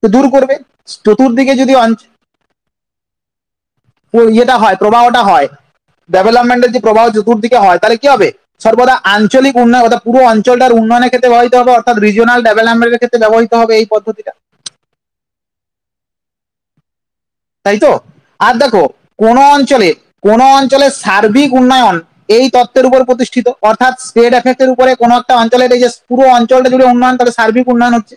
দূর করবে। চতুর্দিকে যদি ইয়েটা হয়, প্রবাহটা হয়, ডেভেলপমেন্টের যে প্রবাহ চতুর্দিকে হয়, তাহলে কি হবে, সর্বদা আঞ্চলিক উন্নয়ন, অর্থাৎ পুরো অঞ্চলটার উন্নয়নের ক্ষেত্রে ব্যবহৃত হবে, অর্থাৎ রিজিওনাল ডেভেলপমেন্টের ক্ষেত্রে ব্যবহৃত হবে এই পদ্ধতিটা, তাই তো। আর দেখো কোন অঞ্চলের সার্বিক উন্নয়ন এই তত্ত্বের উপর প্রতিষ্ঠিত, অর্থাৎ স্প্রেড এফেক্টের উপরে কোন একটা অঞ্চলের এই যে পুরো অঞ্চলটা জুড়ে উন্নয়ন, তাহলে সার্বিক উন্নয়ন হচ্ছে।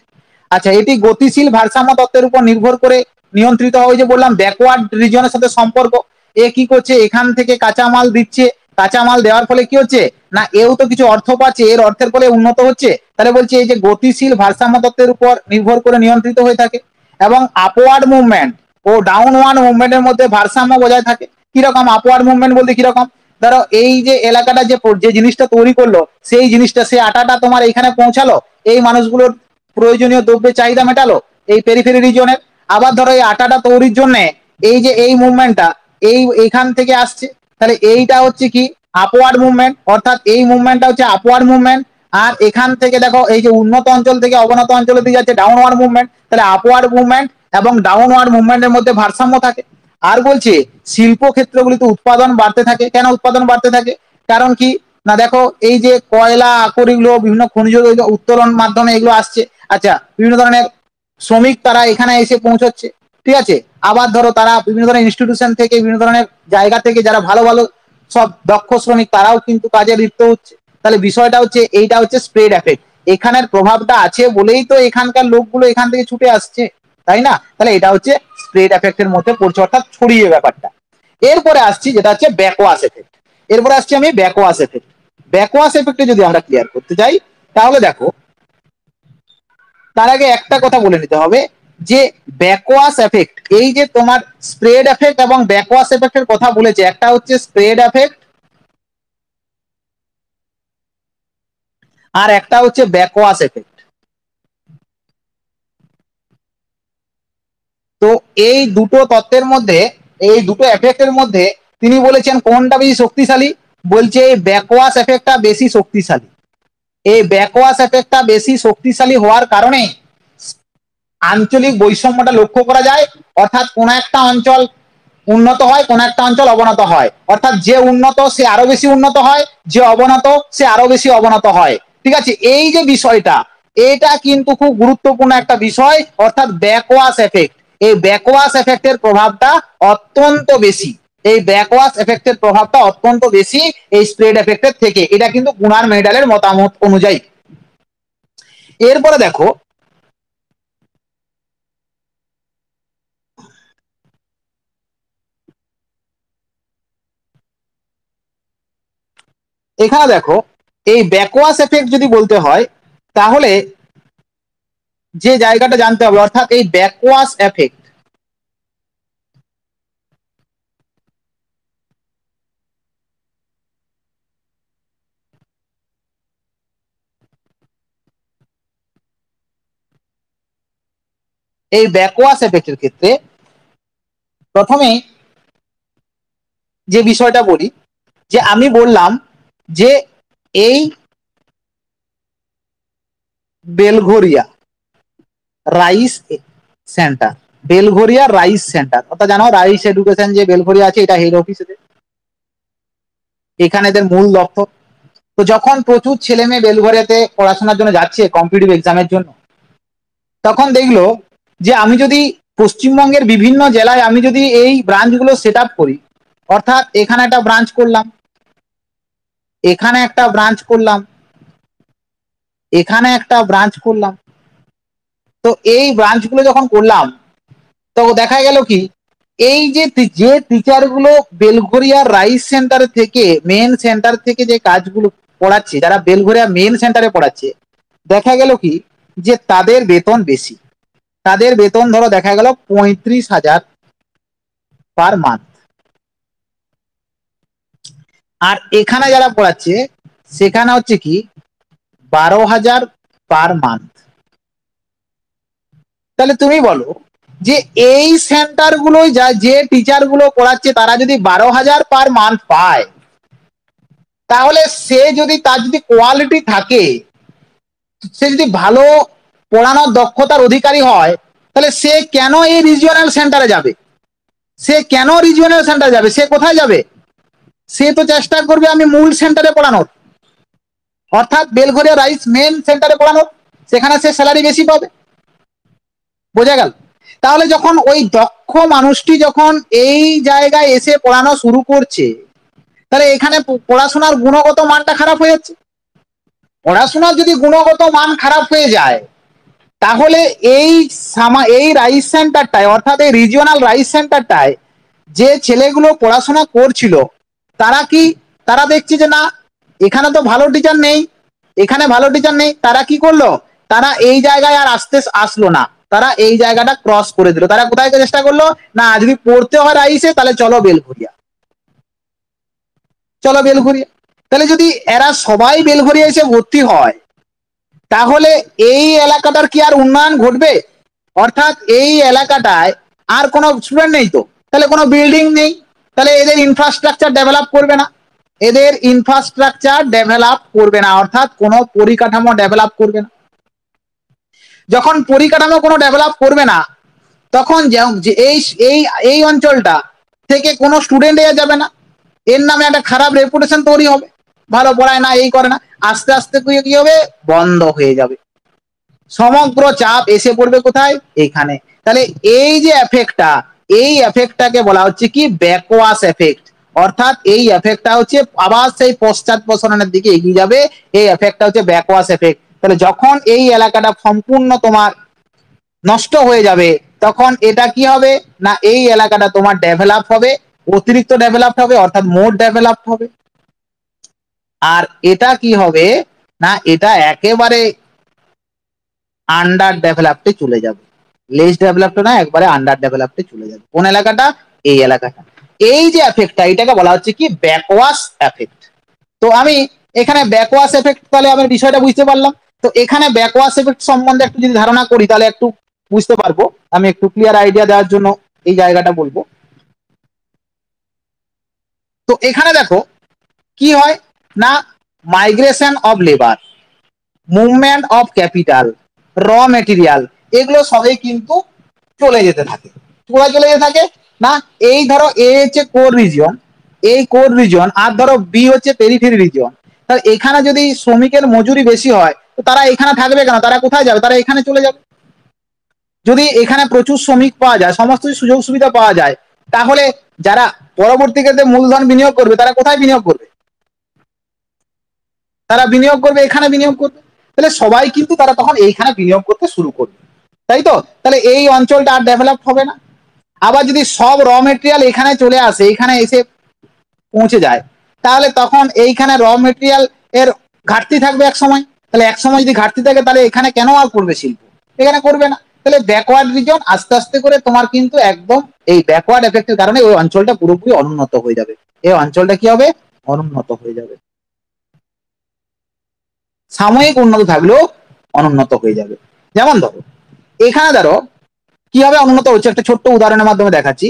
আচ্ছা, এটি গতিশীল ভারসাম্য তত্ত্বের উপর নির্ভর করে নিয়ন্ত্রিত হয়। যে বললাম ব্যাকওয়ার্ড রিজনের সাথে সম্পর্ক, এ কি করছে এখান থেকে কাঁচামাল দিচ্ছে, কাঁচামাল দেওয়ার ফলে কি হচ্ছে না এও তো কিছু অর্থ পাচ্ছে, এর অর্থের ফলে উন্নত হচ্ছে। তাহলে বলছে এই যে গতিশীল ভারসাম্য তত্ত্বের উপর নির্ভর করে নিয়ন্ত্রিত হয়ে থাকে। এবং আপওয়ার্ড মুভমেন্ট ও ডাউনওয়ার্ড মুভমেন্টের মধ্যে ভারসাম্য বজায় থাকে। কিরকম আপওয়ার্ড মুভমেন্ট বলতে কিরকম, ধরো এই যে এলাকাটা যে জিনিসটা তৈরি করলো, সেই জিনিসটা সেই আটাটা তোমার এখানে পৌঁছালো, এই মানুষগুলোর প্রয়োজনীয় দ্রব্যের চাহিদা মেটালো এই পেরিফেরি রিজনের। আবার ধরো এই আটাটা তৈরির জন্য এই যে এই মুভমেন্টটা এইখান থেকে আসছে, তাহলে এইটা হচ্ছে কি আপওয়ার্ড মুভমেন্ট, অর্থাৎ এই মুভমেন্টটা হচ্ছে আপওয়ার্ড মুভমেন্ট। আর এখান থেকে দেখো এই যে উন্নত অঞ্চল থেকে অবনত অঞ্চলের দিকে যাচ্ছে ডাউনওয়ার্ড মুভমেন্ট, তাহলে আপওয়ার্ড মুভমেন্ট এবং ডাউনওয়ার্ড মুভমেন্টের মধ্যে ভারসাম্য থাকে। আর বলছে শিল্প ক্ষেত্রগুলিতে উৎপাদন বাড়তে থাকে। কেন উৎপাদন বাড়তে থাকে, কারণ কি না দেখো এই যে কয়লা আকরিক বিভিন্ন খনিজ উত্তোলন মাধ্যমে এগুলো আসছে। আচ্ছা, বিভিন্ন ধরনের শ্রমিক তারা এখানে এসে পৌঁছচ্ছে, ঠিক আছে। আবার ধরো তারা বিভিন্ন ধরনের ইনস্টিটিউশন থেকে, বিভিন্ন ধরনের জায়গা থেকে যারা ভালো ভালো সব দক্ষ শ্রমিক তারাও কিন্তু কাজে লিপ্ত হচ্ছে। তাহলে বিষয়টা হচ্ছে এইটা হচ্ছে স্প্রেড এফেক্ট। এখানের প্রভাবটা আছে বলেই তো এখানকার লোকগুলো এখান থেকে ছুটে আসছে, তাই না? তাহলে এটা হচ্ছে স্প্রেড এফেক্টের মধ্যে পড়ছে, অর্থাৎ ছড়িয়ে ব্যাপারটা। এরপরে আসছি যেটা হচ্ছে ব্যাকওয়াশ এফেক্ট। এরপরে আসছি আমি ব্যাকওয়াশ এফেক্ট। ব্যাকওয়াশ এফেক্টে যদি আমরা ক্লিয়ার করতে যাই তাহলে দেখো, তার আগে একটা কথা বলে নিতে হবে যে ব্যাকওয়াশ এফেক্ট, এই যে তোমার স্প্রেড এফেক্ট এবং ব্যাকওয়াশ এফেক্টের কথা বলেছে, একটা হচ্ছে স্প্রেড এফেক্ট আর একটা হচ্ছে ব্যাকওয়াশ এফেক্ট। তো এই দুটো তত্ত্বের মধ্যে, এই দুটো এফেক্টের মধ্যে তিনি বলেছেন কোনটা বেশি শক্তিশালী? বলছে এই ব্যাকওয়াশ এফেক্টটা বেশি শক্তিশালী। এই ব্যাকওয়াশ এফেক্টটা বেশি শক্তিশালী হওয়ার কারণে আঞ্চলিক বৈষম্যটা লক্ষ্য করা যায়, অর্থাৎ কোন একটা অঞ্চল উন্নত হয়, কোন একটা অঞ্চল অবনত হয়, অর্থাৎ যে উন্নত সে আরো বেশি উন্নত হয়, যে অবনত সে আরো বেশি অবনত হয়, ঠিক আছে। এই যে বিষয়টা, এটা কিন্তু খুব গুরুত্বপূর্ণ একটা বিষয়, অর্থাৎ ব্যাকওয়াশ এফেক্ট। এই ব্যাকওয়াশ এফেক্টের প্রভাবটা অত্যন্ত বেশি, এই ব্যাকওয়াশ এফেক্টের প্রভাবটা অত্যন্ত বেশি এই স্প্রেড এফেক্টের থেকে। এটা কিন্তু গুনার মেডালের মতামত অনুযায়ী। এরপরে দেখো, এখানে দেখো এই ব্যাকওয়াশ এফেক্ট যদি বলতে হয় তাহলে যে জায়গাটা জানতে হবে, অর্থাৎ এই ব্যাকওয়াশ এফেক্ট, এই ব্যাকওয়াশ এফেক্টের ক্ষেত্রে প্রথমে যে বিষয়টা বলি, যে আমি বললাম যে এই Belgharia rice centre, Belgharia rice centre, অর্থাৎ জানো রাইস এডুকেশন যে বেলঘরিয়া আছে এটা হেড অফিস, এখানে এদের মূল দপ্তর। তো যখন প্রচুর ছেলে মেয়ে বেলঘরিয়াতে পড়াশোনার জন্য যাচ্ছে কম্পিটিটিভ এক্সামের জন্য, তখন দেখলো যে আমি যদি পশ্চিমবঙ্গের বিভিন্ন জেলায় আমি যদি এই ব্রাঞ্চগুলো সেট আপ করি, অর্থাৎ এখানে একটা ব্রাঞ্চ করলাম, এখানে একটা ব্রাঞ্চ করলাম, এখানে একটা ব্রাঞ্চ করলাম, তো এই ব্রাঞ্চগুলো যখন করলাম তো দেখা গেল কি এই যে যে টিচারগুলো বেলঘরিয়া রাইস সেন্টার থেকে, মেন সেন্টার থেকে যে কাজগুলো পড়াচ্ছে, যারা বেলঘরিয়া মেন সেন্টারে পড়াচ্ছে, দেখা গেল কি যে তাদের বেতন বেশি। তাদের বেতন ধরো দেখা গেল 35,000 পার মান্থ। আর এখানে যারা পড়াচ্ছে সেখানে হচ্ছে কি 12,000 পার মান্থ। তাহলে তুমি বলো যে এই সেন্টার গুলো যে টিচার গুলো পড়াচ্ছে তারা যদি 12,000 পার মান্থ পায়, তাহলে সে যদি তার যদি কোয়ালিটি থাকে, সে যদি ভালো পড়ানোর দক্ষতার অধিকারী হয়, তাহলে সে কেন এই রিজিওনাল সেন্টারে যাবে? সে কেন রিজিওনাল সেন্টারে যাবে? সে কোথায় যাবে? সে তো চেষ্টা করবে আমি মূল সেন্টারে পড়ানোর, অর্থাৎ বেলঘরিয়া রাইস মেন সেন্টারে পড়ানোর, সেখানে সে স্যালারি বেশি পাবে। বোঝা গেল? তাহলে যখন ওই দক্ষ মানুষটি যখন এই জায়গায় এসে পড়ানো শুরু করছে, তাহলে এখানে পড়াশোনার গুণগত মানটা খারাপ হয়ে যাচ্ছে। পড়াশোনার যদি গুণগত মান খারাপ হয়ে যায়, তাহলে এই রাইস সেন্টারটায়, অর্থাৎ এই রিজিওনাল রাইস সেন্টারটায় যে ছেলেগুলো পড়াশোনা করছিল, তারা কি, তারা দেখছে যে না এখানে তো ভালো টিচার নেই, এখানে ভালো টিচার নেই, তারা কি করলো, তারা এই জায়গায় আর আসলো না, তারা এই জায়গাটা ক্রস করে দিল। তারা কোথায় চেষ্টা করলো, না যদি পড়তে হয় রাইসে তাহলে চলো বেলঘরিয়া, চলো বেলঘরিয়া। তাহলে যদি এরা সবাই বেলঘরিয়া এসে ভর্তি হয়, তাহলে এই এলাকাটার কি আর উন্নয়ন ঘটবে? অর্থাৎ এই এলাকাটায় আর কোনো স্টুডেন্ট নেই, তো তাহলে কোনো বিল্ডিং নেই, তাহলে এদের ইনফ্রাস্ট্রাকচার ডেভেলপ করবে না, এদের ইনফ্রাস্ট্রাকচার ডেভেলপ করবে না, অর্থাৎ কোনো পরিকাঠামো ডেভেলপ করবে না। যখন পরিকাঠামো কোনো ডেভেলপ করবে না, তখন এই এই এই অঞ্চলটা থেকে কোনো স্টুডেন্ট যাবে না, এর নামে একটা খারাপ রেপুটেশন তৈরি হবে, ভালো পড়ায় না, এই করে না, আস্তে আস্তে কি হবে, বন্ধ হয়ে যাবে। সমগ্র চাপ এসে পড়বে কোথায়, এইখানে। তাহলে এই যে এফেক্টটা, এই এফেক্টটাকে বলা হচ্ছে কি ব্যাকওয়াশ এফেক্ট। অর্থাৎ এই এফেক্টটা হচ্ছে আবার সেই পশ্চাৎ প্রসারণের দিকে এগিয়ে যাবে, এই এফেক্টটা হচ্ছে ব্যাকওয়াশ এফেক্ট। তাহলে যখন এই এলাকাটা সম্পূর্ণ তোমার নষ্ট হয়ে যাবে তখন এটা কি হবে না এই এলাকাটা তোমার ডেভেলপ হবে, অতিরিক্ত ডেভেলপ হবে, অর্থাৎ মোর ডেভেলপ হবে। আর এটা কি হবে না এটা একেবারে আন্ডার ডেভেলপডে চলে যাবে, লেস ডেভেলপড না একবারে আন্ডার ডেভেলপডে চলে যাবে। কোন এলাকাটা, এই এলাকাটা। এই যে এফেক্টটা এটাকে বলা হচ্ছে কি ব্যাকওয়াশ এফেক্ট। তো আমি এখানে ব্যাকওয়াশ এফেক্ট তাহলে আমি বিষয়টা বুঝতে পারলাম। তো এখানে ব্যাকওয়াশ এফেক্ট সম্বন্ধে একটু যদি ধারণা করি তাহলে একটু বুঝতে পারবো, আমি একটু ক্লিয়ার আইডিয়া দেওয়ার জন্য এই জায়গাটা বলবো। তো এখানে দেখো কি হয় না migration of labour, movement of capital, র মেটেরিয়াল, এগুলো সবই কিন্তু চলে যেতে থাকে। কোথায় চলে যেতে থাকে না এই ধরো এ হচ্ছে কোর রিজিয়ন, এই কোর রিজিয়ন, আর ধরো বি হচ্ছে পেরিফেরি রিজিয়ন। তাহলে এখানে যদি শ্রমিকের মজুরি বেশি হয় তো তারা এখানে থাকবে কেন, তারা কোথায় যাবে, তারা এখানে চলে যাবে। যদি এখানে প্রচুর শ্রমিক পাওয়া যায়, সমস্ত সুযোগ সুবিধা পাওয়া যায়, তাহলে যারা পরবর্তীকালে মূলধন বিনিয়োগ করবে তারা কোথায় বিনিয়োগ করবে, তারা বিনিয়োগ করবে এখানে বিনিয়োগ করবে। তাহলে সবাই কিন্তু তারা তখন এইখানে বিনিয়োগ করতে শুরু করবে, তাই তো। তাহলে এই অঞ্চলটা আর ডেভেলপ হবে না। আবার যদি সব র মেটেরিয়াল এখানে চলে আসে, এখানে এসে পৌঁছে যায়, তাহলে তখন এইখানে র মেটেরিয়াল এর ঘাটতি থাকবে এক সময়। তাহলে এক সময় যদি ঘাটতি থাকে তাহলে এখানে কেন আর করবে শিল্প, এখানে করবে না। তাহলে ব্যাকওয়ার্ড রিজন আস্তে আস্তে করে তোমার কিন্তু একদম এই ব্যাকওয়ার্ড এফেক্টের কারণে ওই অঞ্চলটা পুরোপুরি অনুন্নত হয়ে যাবে, এই অঞ্চলটা কি হবে অনুন্নত হয়ে যাবে, সাময়িক উন্নত থাকলেও অনুন্নত হয়ে যাবে। যেমন ধরো এখানে ধরো কিভাবে অনুন্নত হচ্ছে একটা ছোট্ট উদাহরণের মাধ্যমে দেখাচ্ছি।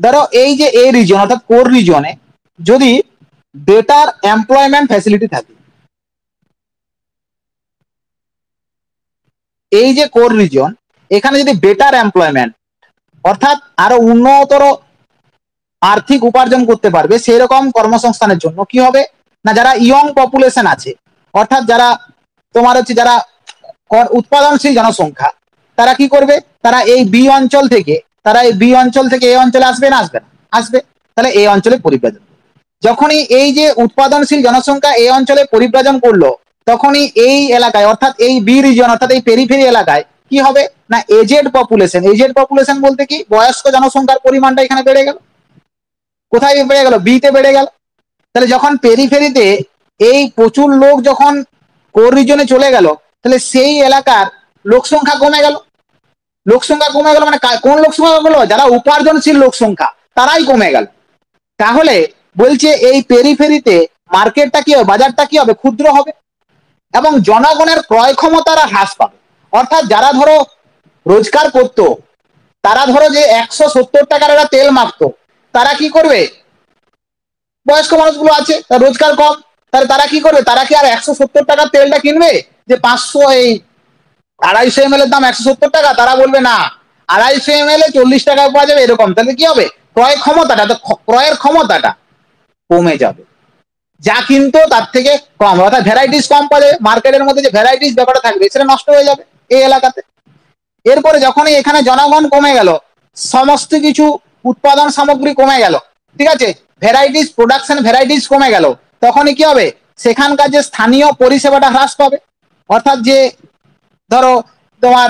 ধরো এই যে এই রিজন অর্থাৎ কোর রিজনে যদি বেটার এমপ্লয়মেন্ট ফ্যাসিলিটি থাকে, এই যে কোর রিজন এখানে যদি বেটার এমপ্লয়মেন্ট অর্থাৎ আরো উন্নতর আর্থিক উপার্জন করতে পারবে সেই রকম কর্মসংস্থানের জন্য কি হবে না যারা ইয়ং পপুলেশন আছে অর্থাৎ যারা তোমার হচ্ছে যারা উৎপাদনশীল জনসংখ্যা, তারা কি করবে, তারা এই বি অঞ্চল থেকে এই অঞ্চলে আসবে না আসবে না, আসবে। তাহলে এই অঞ্চলে পরিব্রাজন, যখনই এই যে উৎপাদনশীল জনসংখ্যা এই অঞ্চলে পরিব্রাজন করলো তখনই এই এলাকায় অর্থাৎ এই বি রিজন অর্থাৎ এই পেরিফেরি এলাকায় কি হবে না এজেড পপুলেশন বলতে কি বয়স্ক জনসংখ্যার পরিমাণটা এখানে বেড়ে গেল, কোথায় বেড়ে গেল, বিতে বেড়ে গেল। তাহলে যখন পেরিফেরিতে এই প্রচুর লোক যখন কোর রিজনে চলে গেল তাহলে সেই এলাকার লোক সংখ্যা কমে গেল, লোক সংখ্যা কমে গেল মানে কোন লোক সংখ্যা গেল, যারা উপার্জনশীল লোক সংখ্যা তারাই কমে গেল। তাহলে বলছে এই পেরিফেরিতে মার্কেটটা কি হবে, বাজারটা কি হবে ক্ষুদ্র হবে এবং জনগণের ক্রয় ক্ষমতারা হ্রাস পাবে। অর্থাৎ যারা ধরো রোজগার করতো, তারা ধরো যে 170 টাকার একটা তেল মাপতো, তারা কি করবে, বয়স্ক মানুষগুলো আছে রোজগার কম, তাহলে তারা কি করবে, তারা কি আর 170 টাকার তেলটা কিনবে যে 500 এই 250 ml এর দাম 170 টাকা, তারা বলবে না 250 ml 40 টাকায় পাওয়া যাবে এরকম। তাহলে কি হবে ক্রয়ের ক্ষমতাটা কমে যাবে, যা কিন্তু তার থেকে কম অর্থাৎ ভ্যারাইটিস কম পাওয়া যাবে, মার্কেটের মধ্যে যে ভ্যারাইটিস ব্যাপারটা থাকবে সেটা নষ্ট হয়ে যাবে এই এলাকাতে। এরপরে যখনই এখানে জনগণ কমে গেল, সমস্ত কিছু উৎপাদন সামগ্রী কমে গেল, ঠিক আছে, ভ্যারাইটিস প্রোডাকশন ভ্যারাইটিস কমে গেল, তখনই কি হবে সেখানকার যে স্থানীয় পরিষেবাটা হ্রাস পাবে। অর্থাৎ যে ধরো তোমার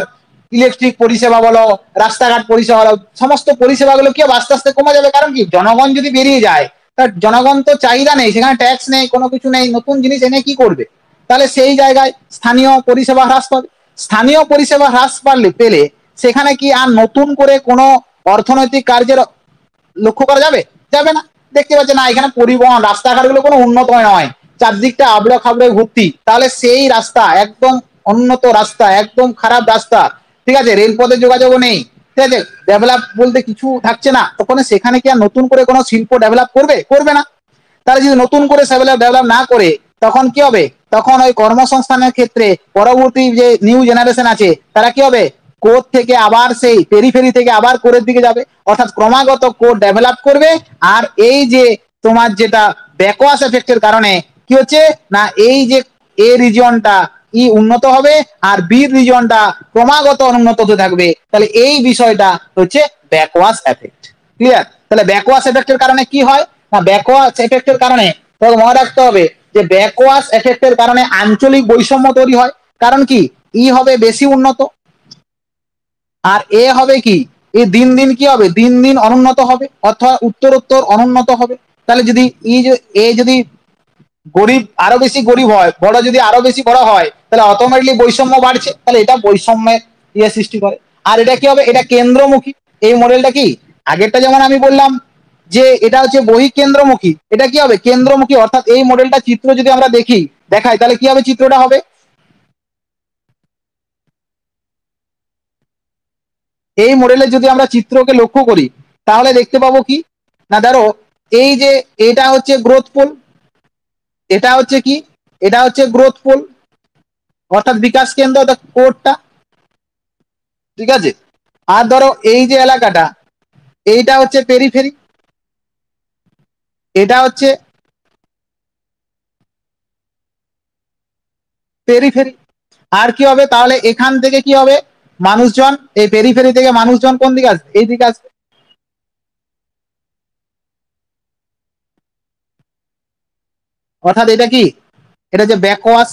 ইলেকট্রিক পরিষেবা বলো, রাস্তাঘাট পরিষেবা বলো, সমস্ত পরিষেবাগুলো কি আস্তে আস্তে কমে যাবে। কারণ কি জনগণ যদি বেরিয়ে যায়, তার জনগণ তো চাহিদা নেই, সেখানে ট্যাক্স নেই, কোনো কিছু নেই, নতুন জিনিস এনে কি করবে, তাহলে সেই জায়গায় স্থানীয় পরিষেবা হ্রাস পাবে। স্থানীয় পরিষেবা হ্রাস পেলে সেখানে কি আর নতুন করে কোনো অর্থনৈতিক কার্যের লক্ষ্য করা যাবে, যাবে না। দেখতে পাচ্ছে না এখানে পরিবহন রাস্তাঘাটগুলো কোনো উন্নত নয়, চারদিকটা আবড়া খাবড়ে ভর্তি, তাহলে সেই রাস্তা একদম উন্নত রাস্তা একদম খারাপ রাস্তা, ঠিক আছে, রেলপথের যোগাযোগও নেই, ঠিক আছে, ডেভেলপ বলতে কিছু থাকছে না, তখন সেখানে কি আর নতুন করে কোনো শিল্প ডেভেলপ করবে, করবে না। তাহলে যদি নতুন করে ডেভেলপ না করে তখন কি হবে, তখন ওই কর্মসংস্থানের ক্ষেত্রে পরবর্তী যে নিউ জেনারেশন আছে তারা কি হবে কোর থেকে আবার সেই পেরিফেরি থেকে আবার কোরের দিকে যাবে, অর্থাৎ ক্রমাগত কোর ডেভেলপ করবে। আর এই যে তোমার যেটা ব্যাকওয়াশ এফেক্টের কারণে কি হচ্ছে না এই যে এ রিজিয়নটা উন্নত হবে আর বির রিজনটা ক্রমাগত অনুন্নত হতে থাকবে, তাহলে এই বিষয়টা হচ্ছে ব্যাকওয়াশ এফেক্ট। ক্লিয়ার? তাহলে ব্যাকওয়াশ এফেক্টের কারণে কি হয় না, ব্যাকওয়াশ এফেক্টের কারণে মনে রাখতে হবে যে ব্যাকওয়াশ এফেক্টের কারণে আঞ্চলিক বৈষম্য তৈরি হয়। কারণ কি, হবে বেশি উন্নত আর হবে কি, দিন দিন কি হবে, দিন দিন অনুন্নত হবে অথবা উত্তরোত্তর অনুন্নত হবে। তাহলে যদি যদি গরিব আরো বেশি গরিব হয়, বড় যদি আরো বেশি বড় হয়, তাহলে অটোমেটিকলি বৈষম্য বাড়ছে, তাহলে এটা বৈষম্যের সৃষ্টি করে। আর এটা কি হবে, এটা কেন্দ্রমুখী। এই মডেলটা কি, আগেরটা যেমন আমি বললাম যে এটা হচ্ছে বহিঃকেন্দ্রমুখী, এটা কি হবে কেন্দ্রমুখী। অর্থাৎ এই মডেলটা চিত্র যদি আমরা দেখাই তাহলে কি হবে, চিত্রটা হবে এই মডেলে যদি আমরা চিত্রকে লক্ষ্য করি তাহলে দেখতে পাবো কি না, ধরো এই যে এটা হচ্ছে গ্রোথ পোল, এটা হচ্ছে কি, এটা হচ্ছে গ্রোথ পোল অর্থাৎ বিকাশ কেন্দ্র কোডটা, ঠিক আছে। আর ধরো এই যে এলাকাটা, এইটা হচ্ছে পেরিফেরি, এটা হচ্ছে পেরিফেরি। আর কি হবে তাহলে, এখান থেকে কি হবে, মানুষজন এই পেরিফেরি থেকে মানুষজন কোন দিকে আসবে, এই দিকে আসবে। অর্থাৎ এটা কি, এটা যে ব্যাকওয়াশ,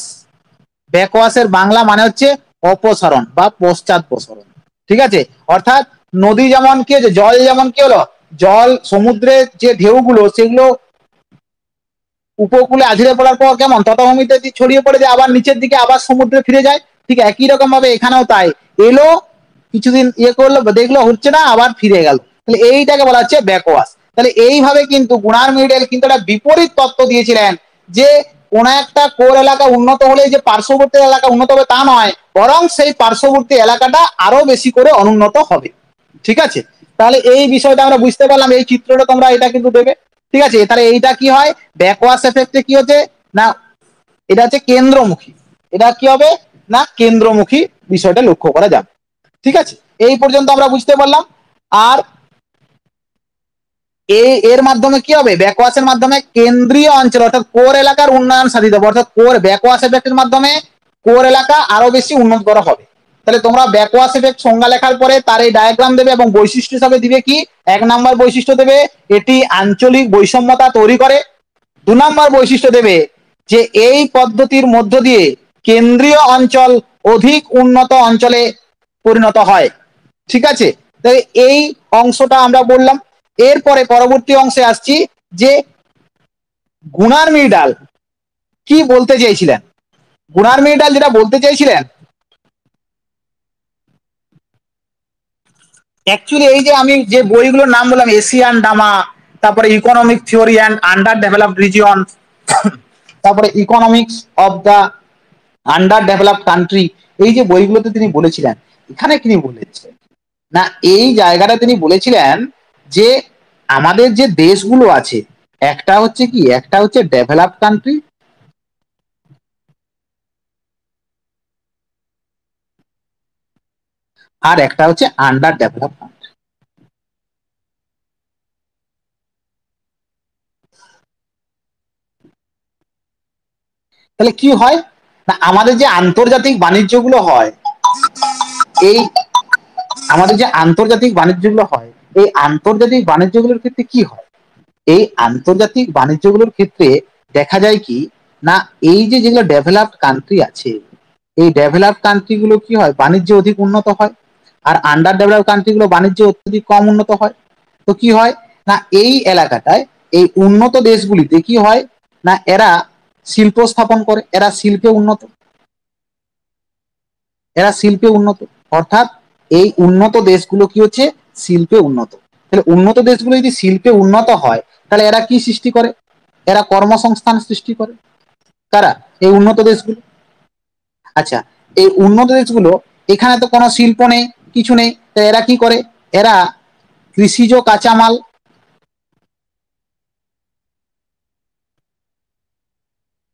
ব্যাকওয়াশের বাংলা মানে হচ্ছে অপসারণ বা পশ্চাৎপসরণ, ঠিক আছে। অর্থাৎ নদী যেমন কি হচ্ছে, জল যেমন কি হলো, জল সমুদ্রের যে ঢেউগুলো সেগুলো উপকূলে আছড়ে পড়ার পর কেমন তটভূমিতে ছড়িয়ে পড়ে যায়, আবার নিচের দিকে আবার সমুদ্রে ফিরে যায়, ঠিক একই রকম ভাবে এখানেও তাই, এলো কিছুদিন করলো, দেখলো হচ্ছে না, আবার ফিরে গেল, তাহলে এইটাকে বলা হচ্ছে ব্যাকওয়াশ। তাহলে এইভাবে কিন্তু গুনার মিডেল কিন্তু একটা বিপরীত তত্ত্ব দিয়েছিলেন যে কোন একটা কোর এলাকা উন্নত হলে যে পার্শ্ববর্তী এলাকা উন্নত হবে তা নয়, বরং সেই পার্শ্ববর্তী এলাকাটা আরো বেশি করে অনুন্নত হবে, ঠিক আছে। তাহলে এই বিষয়টা আমরা বুঝতে পারলাম, এই চিত্রটা তোমরা এটা কিন্তু দেবে, ঠিক আছে। তাহলে এইটা কি হয়, ব্যাকওয়াশ এফেক্টে কি হচ্ছে না, এটা হচ্ছে কেন্দ্রমুখী, এটা কি হবে না কেন্দ্রমুখী বিষয়টা লক্ষ্য করা যাবে, ঠিক আছে। এই পর্যন্ত আমরা বুঝতে পারলাম। আর এর মাধ্যমে কি হবে, ব্যাকওয়াশের মাধ্যমে কেন্দ্রীয় অঞ্চল অর্থাৎ কোর এলাকার উন্নয়ন সাধিত হবে, অর্থাৎ কোর ব্যাকওয়াশ এফেক্টের মাধ্যমে কোর এলাকা আরো বেশি উন্নত করা হবে। তাহলে তোমরা ব্যাকওয়াশ এফেক্ট সংজ্ঞা লেখার পরে তার এই ডায়াগ্রাম দেবে এবং বৈশিষ্ট্য হিসাবে দিবে কি, 1 নম্বর বৈশিষ্ট্য দেবে এটি আঞ্চলিক বৈষম্যতা তৈরি করে। 2 নম্বর বৈশিষ্ট্য দেবে যে এই পদ্ধতির মধ্য দিয়ে কেন্দ্রীয় অঞ্চল অধিক উন্নত অঞ্চলে পরিণত হয়, ঠিক আছে। তাই এই অংশটা আমরা বললাম। এরপরে পরবর্তী অংশে আসছি যে গুনার মৃডাল কি বলতে চেয়েছিলেন। গুনার মৃডাল যেটা বলতে চাইছিলেন, অ্যাকচুয়ালি এই যে আমি যে বইগুলোর নাম বললাম, এশিয়ান ডামা, তারপরে economic theory and under developed region, তারপরে economics of the under developed country, এই যে বইগুলোতে তিনি বলেছিলেন, এখানে তিনি বলেছেন না, এই জায়গাটা তিনি বলেছিলেন যে আমাদের যে দেশগুলো আছে, একটা হচ্ছে কি, একটা হচ্ছে ডেভেলপড কান্ট্রি, আর একটা হচ্ছে আন্ডার ডেভেলপড কান্ট্রি। তাহলে কি হয় না, আমাদের যে আন্তর্জাতিক বাণিজ্যগুলো হয়, এই আমাদের যে আন্তর্জাতিক বাণিজ্যগুলো হয়, এই আন্তর্জাতিক বাণিজ্যগুলোর ক্ষেত্রে কি হয়, এই আন্তর্জাতিক বাণিজ্যগুলোর ক্ষেত্রে দেখা যায় কি না, এই যে যেগুলো ডেভেলপড কান্ট্রি আছে, এই ডেভেলপড কান্ট্রি গুলো কি হয়, বাণিজ্য অধিক উন্নত হয়, আর আন্ডার ডেভেলপড কান্ট্রি গুলো বাণিজ্য অত্যধিক কম উন্নত হয়। তো কি হয় না, এই এলাকাটায় এই উন্নত দেশগুলিতে কি হয় না, এরা শিল্প স্থাপন করে, এরা শিল্পে উন্নত, এরা শিল্পে উন্নত, অর্থাৎ এই উন্নত দেশগুলো কি হচ্ছে, শিল্পে উন্নত। তাহলে উন্নত দেশগুলো যদি শিল্পে উন্নত হয়, তাহলে এরা কি সৃষ্টি করে, এরা কর্মসংস্থান সৃষ্টি করে, কারা, এই উন্নত দেশগুলো। আচ্ছা, এই উন্নত দেশগুলো, এখানে তো কোনো শিল্প নেই, কিছু নেই, তাই এরা কি করে, এরা কৃষিজ কাঁচামাল,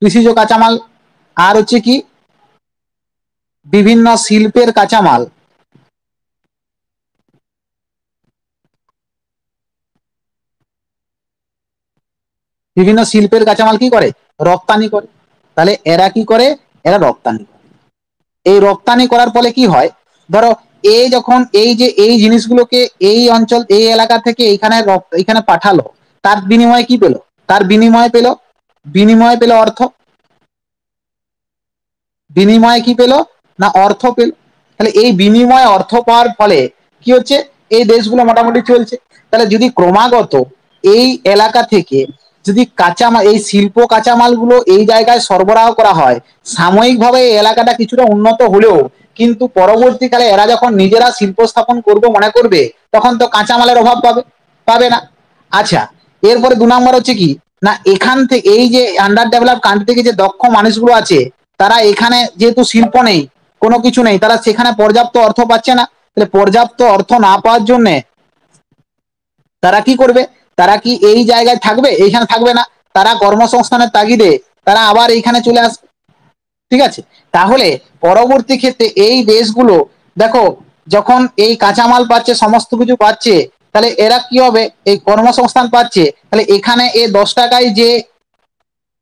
কৃষিজ কাঁচামাল, আর হচ্ছে কি বিভিন্ন শিল্পের কাঁচামাল, বিভিন্ন শিল্পের কাঁচামাল কি করে, রপ্তানি করে। তাহলে এরা কি করে, এরা রপ্তানি করে। এই রপ্তানি করার ফলে কি হয়, ধরো এ যখন এই যে এই জিনিসগুলোকে এই অঞ্চল এই এলাকা থেকে এইখানে এইখানে পাঠালো, তার বিনিময়ে কি পেলো, তার বিনিময়ে পেলো অর্থ, বিনিময়ে কি পেলো না অর্থ পেলো। তাহলে এই বিনিময়ে অর্থ পাওয়ার ফলে কি হচ্ছে, এই দেশগুলো মোটামুটি চলছে। তাহলে যদি ক্রমাগত এই এলাকা থেকে যদি কাঁচামাল এই শিল্প কাঁচামালগুলো এই জায়গায় সরবরাহ করা হয়, সাময়িকভাবে এই এলাকাটা কিছুটা উন্নত হলেও কিন্তু পরবর্তীকালে এরা যখন নিজেরা শিল্প স্থাপন করবো মনে করবে, তখন তো কাঁচামালের অভাব পাবে না। আচ্ছা, এরপরে 2 নম্বর হচ্ছে কি না, এখান থেকে এই যে আন্ডার ডেভেলপ কান্ট্রি থেকে যে দক্ষ মানুষগুলো আছে, তারা এখানে যেহেতু শিল্প নেই, কোনো কিছু নেই, তারা সেখানে পর্যাপ্ত অর্থ পাচ্ছে না। তাহলে পর্যাপ্ত অর্থ না পাওয়ার জন্য তারা কি করবে, তারা কি এই জায়গায় থাকবে, এইখানে থাকবে না, তারা কর্মসংস্থানের তাগিদে তারা আবার এইখানে চলে আসবে। ঠিক আছে, তাহলে পরবর্তী ক্ষেত্রে এই দেশগুলো দেখো যখন এই কাঁচামাল পাচ্ছে, সমস্ত কিছু পাচ্ছে, তাহলে এরা কি হবে, এই কর্মসংস্থান পাচ্ছে, তাহলে এখানে এ 10 টাকায় যে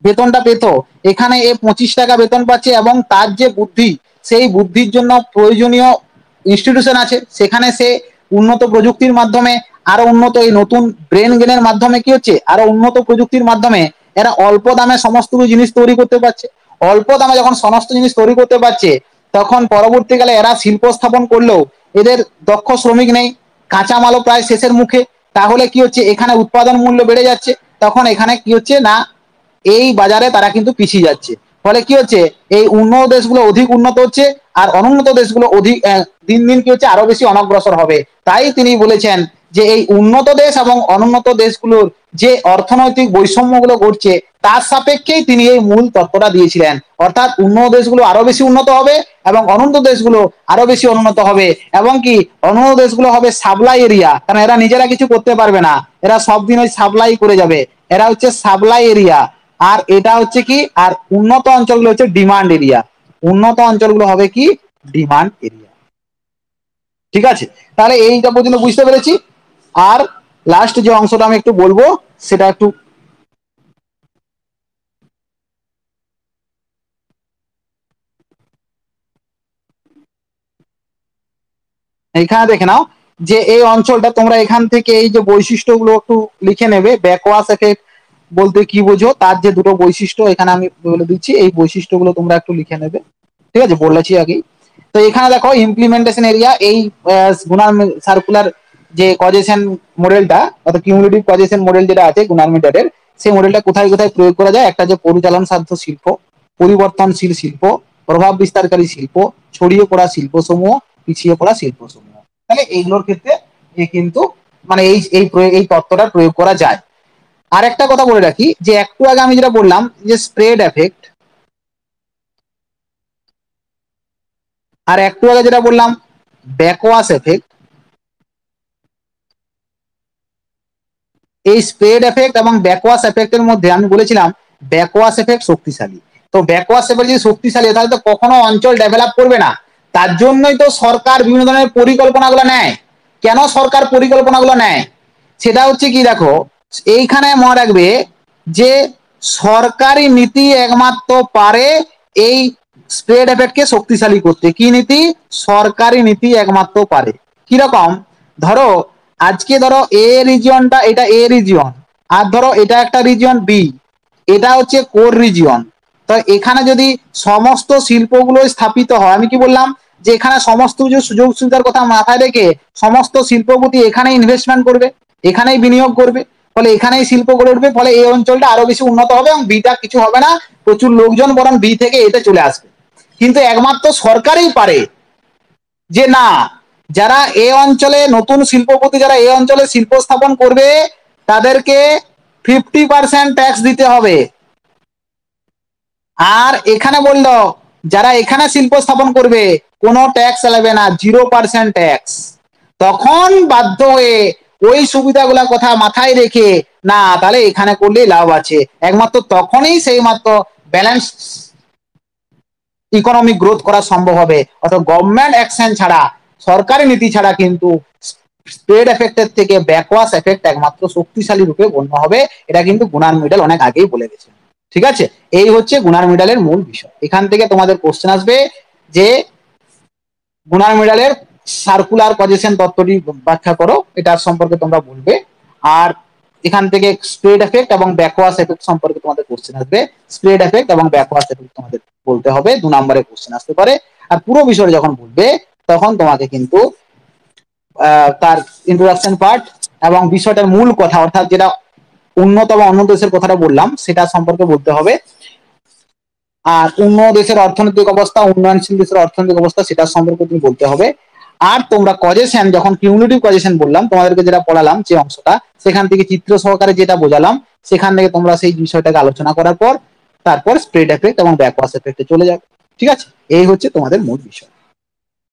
বেতনটা পেত, এখানে এ 25 টাকা বেতন পাচ্ছে, এবং তার যে বুদ্ধি, সেই বুদ্ধির জন্য প্রয়োজনীয় ইনস্টিটিউশন আছে, সেখানে সে উন্নত প্রযুক্তির মাধ্যমে আরো উন্নত এই নতুন ব্রেন গেনের মাধ্যমে কি হচ্ছে, আরো উন্নত প্রযুক্তির মাধ্যমে এরা অল্প দামে সমস্ত জিনিস তৈরি করতে পারছে। অল্প দামে যখন সমস্ত জিনিস তৈরি করতে পারছে, তখন পরবর্তীকালে এরা শিল্প স্থাপন করলেও এদের দক্ষ শ্রমিক নেই, কাঁচামালও প্রায় শেষের মুখে, তাহলে কি হচ্ছে, এখানে উৎপাদন মূল্য বেড়ে যাচ্ছে, তখন এখানে কি হচ্ছে না, এই বাজারে তারা কিন্তু পিছিয়ে যাচ্ছে। ফলে কি হচ্ছে, এই উন্নত দেশগুলো অধিক উন্নত হচ্ছে, আর অনুন্নত দেশগুলো অধিক দিন দিন কি হচ্ছে, আরো বেশি অনগ্রসর হবে। তাই তিনি বলেছেন যে এই উন্নত দেশ এবং অনুন্নত দেশগুলোর যে অর্থনৈতিক বৈষম্যগুলো ঘটছে, তার সাপেক্ষেই তিনি এই মূল তত্ত্বটা দিয়েছিলেন। অর্থাৎ উন্নত দেশগুলো আরো বেশি উন্নত হবে এবং অনুন্নত দেশগুলো আরো বেশি অনুন্নত হবে, এবং কি অনুন্নত দেশগুলো হবে সাপ্লাই এরিয়া, কারণ এরা নিজেরা কিছু করতে পারবে না, এরা সব দিন ওই সাপ্লাই করে যাবে, এরা হচ্ছে সাপ্লাই এরিয়া। আর এটা হচ্ছে কি, আর উন্নত অঞ্চলগুলো হচ্ছে ডিমান্ড এরিয়া, উন্নত অঞ্চলগুলো হবে কি ডিমান্ড এরিয়া। ঠিক আছে, তাহলে এইটা পর্যন্ত বুঝতে পেরেছি। আর লাস্ট যে অংশটা আমি একটু বলবো সেটা একটু এইখানে দেখে নাও, যে এই অঞ্চলটা তোমরা এখান থেকে এই যে বৈশিষ্ট্যগুলো একটু লিখে নেবে। ব্যাকওয়াশ এফেক্ট বলতে কি বোঝো, তার যে দুটো বৈশিষ্ট্য এখানে আমি বলে দিচ্ছি, এই বৈশিষ্ট্যগুলো তোমরা একটু লিখে নেবে। ঠিক আছে, বলেছি আগেই। তো এখানে দেখো ইমপ্লিমেন্টেশন এরিয়া, এই গুনার সার্কুলার যে কজেশন মডেলটা, অর্থাৎ কিউমুলেটিভ কজেশন মডেল যেটা আছে গুনার মিটারের, সেই মডেলটা কোথায় কোথায় প্রয়োগ করা যায়। একটা যে পরিচালন সাধ্য শিল্প, পরিবর্তনশীল শিল্প, প্রভাব বিস্তারকারী শিল্প, ছড়িয়ে পড়া শিল্প সমূহ, পিছিয়ে পড়া শিল্প সমূহ। তাহলে এইগুলোর ক্ষেত্রে কিন্তু মানে এই তত্ত্বটা প্রয়োগ করা যায়। আর একটা কথা বলে রাখি, যে একটু আগে আমি যেটা বললাম যে স্প্রেড এফেক্ট, আর একটু আগে যেটা বললাম ব্যাকওয়াশ এফেক্ট, এই স্প্রেড এফেক্ট এবং ব্যাকওয়াশ এফেক্টের মধ্যে আমি বলেছিলাম ব্যাকওয়াশ এফেক্ট শক্তিশালী। তো ব্যাকওয়াশ এফেক্ট যদি শক্তিশালী, তাহলে তো কখনো অঞ্চল ডেভেলপ করবে না। তার জন্যই তো সরকার বিভিন্ন ধরনের পরিকল্পনাগুলো নেয়। কেন সরকার পরিকল্পনাগুলো নেয়, সেটা হচ্ছে কি দেখো, এইখানে মনে রাখবে যে সরকারি নীতি একমাত্র পারে এই স্প্রেড এফেক্টকে শক্তিশালী করতে। কি নীতি, সরকারি নীতি একমাত্র পারে। কিরকম, ধরো আজকে ধরো এ রিজিয়নটা, এটা এ রিজিয়ন, আর ধরো এটা একটা রিজিয়ন বি, এটা হচ্ছে কোর রিজিয়ন। তো এখানে যদি সমস্ত শিল্পগুলো স্থাপিত হয়, আমি কি বললাম যে এখানে সমস্ত কিছু সুযোগ সুবিধার কথা মাথায় রেখে সমস্ত শিল্পপতি এখানে ইনভেস্টমেন্ট করবে, এখানেই বিনিয়োগ করবে, ফলে এখানেই শিল্প গড়ে উঠবে, ফলে এই অঞ্চলটা আরো বেশি উন্নত হবে এবং বিটা কিছু হবে না, প্রচুর লোকজন বরং বি থেকে এতে চলে আসবে। কিন্তু একমাত্র সরকারই পারে যে না, যারা এই অঞ্চলে নতুন শিল্পপতি যারা এই অঞ্চলে শিল্প স্থাপন করবে, তাদেরকে 50% ট্যাক্স দিতে হবে। আর এখানে বললো যারা এখানে শিল্প স্থাপন করবে কোনো ট্যাক্স লাগবে না, 0% ট্যাক্স। তখন বাধ্য হয়ে ওই সুবিধাগুলোর কথা মাথায় রেখে না, তাহলে এখানে করলে লাভ আছে, একমাত্র তখনই সেই মাত্র ব্যালেন্স ইকোনমিক গ্রোথ করা সম্ভব হবে। অর্থাৎ গভর্নমেন্ট অ্যাকশন ছাড়া, সরকারি নীতি ছাড়া কিন্তু স্প্রেড এফেক্টের থেকে ব্যাকওয়াশ এফেক্ট একমাত্র শক্তিশালী রূপে গণ্য হবে। এটা কিন্তু গুনার মিডল অনেক আগেই বলে গেছে। ঠিক আছে, এই হচ্ছে গুনার মিডলের মূল বিষয়। এখান থেকে তোমাদের কোশ্চেন আসবে যে গুনার মেডালের সার্কুলার কজেশন তত্ত্বটি ব্যাখ্যা করো, এটার সম্পর্কে তোমরা বলবে। আর এখান থেকে স্প্রেড এফেক্ট এবং ব্যাকওয়াশ এফেক্ট সম্পর্কে তোমাদের কোশ্চেন আসবে। স্প্রেড এফেক্ট এবং ব্যাকওয়াশ এফেক্ট তোমাদের বলতে হবে, 2 নম্বরের কোশ্চেন আসতে পারে। আর পুরো বিষয় যখন বলবে তখন তোমাকে কিন্তু তার ইন্ট্রোডাকশন পার্ট এবং বিষয়টার মূল কথা, অর্থাৎ যেটা উন্নত বা অন্য দেশের কথাটা বললাম সেটা সম্পর্কে বলতে হবে। আর অন্য দেশের অর্থনৈতিক অবস্থা, উন্নয়নশীল দেশের অর্থনৈতিক অবস্থা, সেটা সম্পর্কে তুমি বলতে হবে। আর তোমরা কজেশন, যখন কিউমুলেটিভ কজেশন বললাম তোমাদেরকে, যেটা পড়ালাম যে অংশটা, সেখান থেকে চিত্র সহকারে যেটা বোঝালাম, সেখান থেকে তোমরা সেই বিষয়টাকে আলোচনা করার পর তারপর স্প্রেড এফেক্ট এবং ব্যাকওয়াশ এফেক্টে চলে যাবে। ঠিক আছে, এই হচ্ছে তোমাদের মূল বিষয়।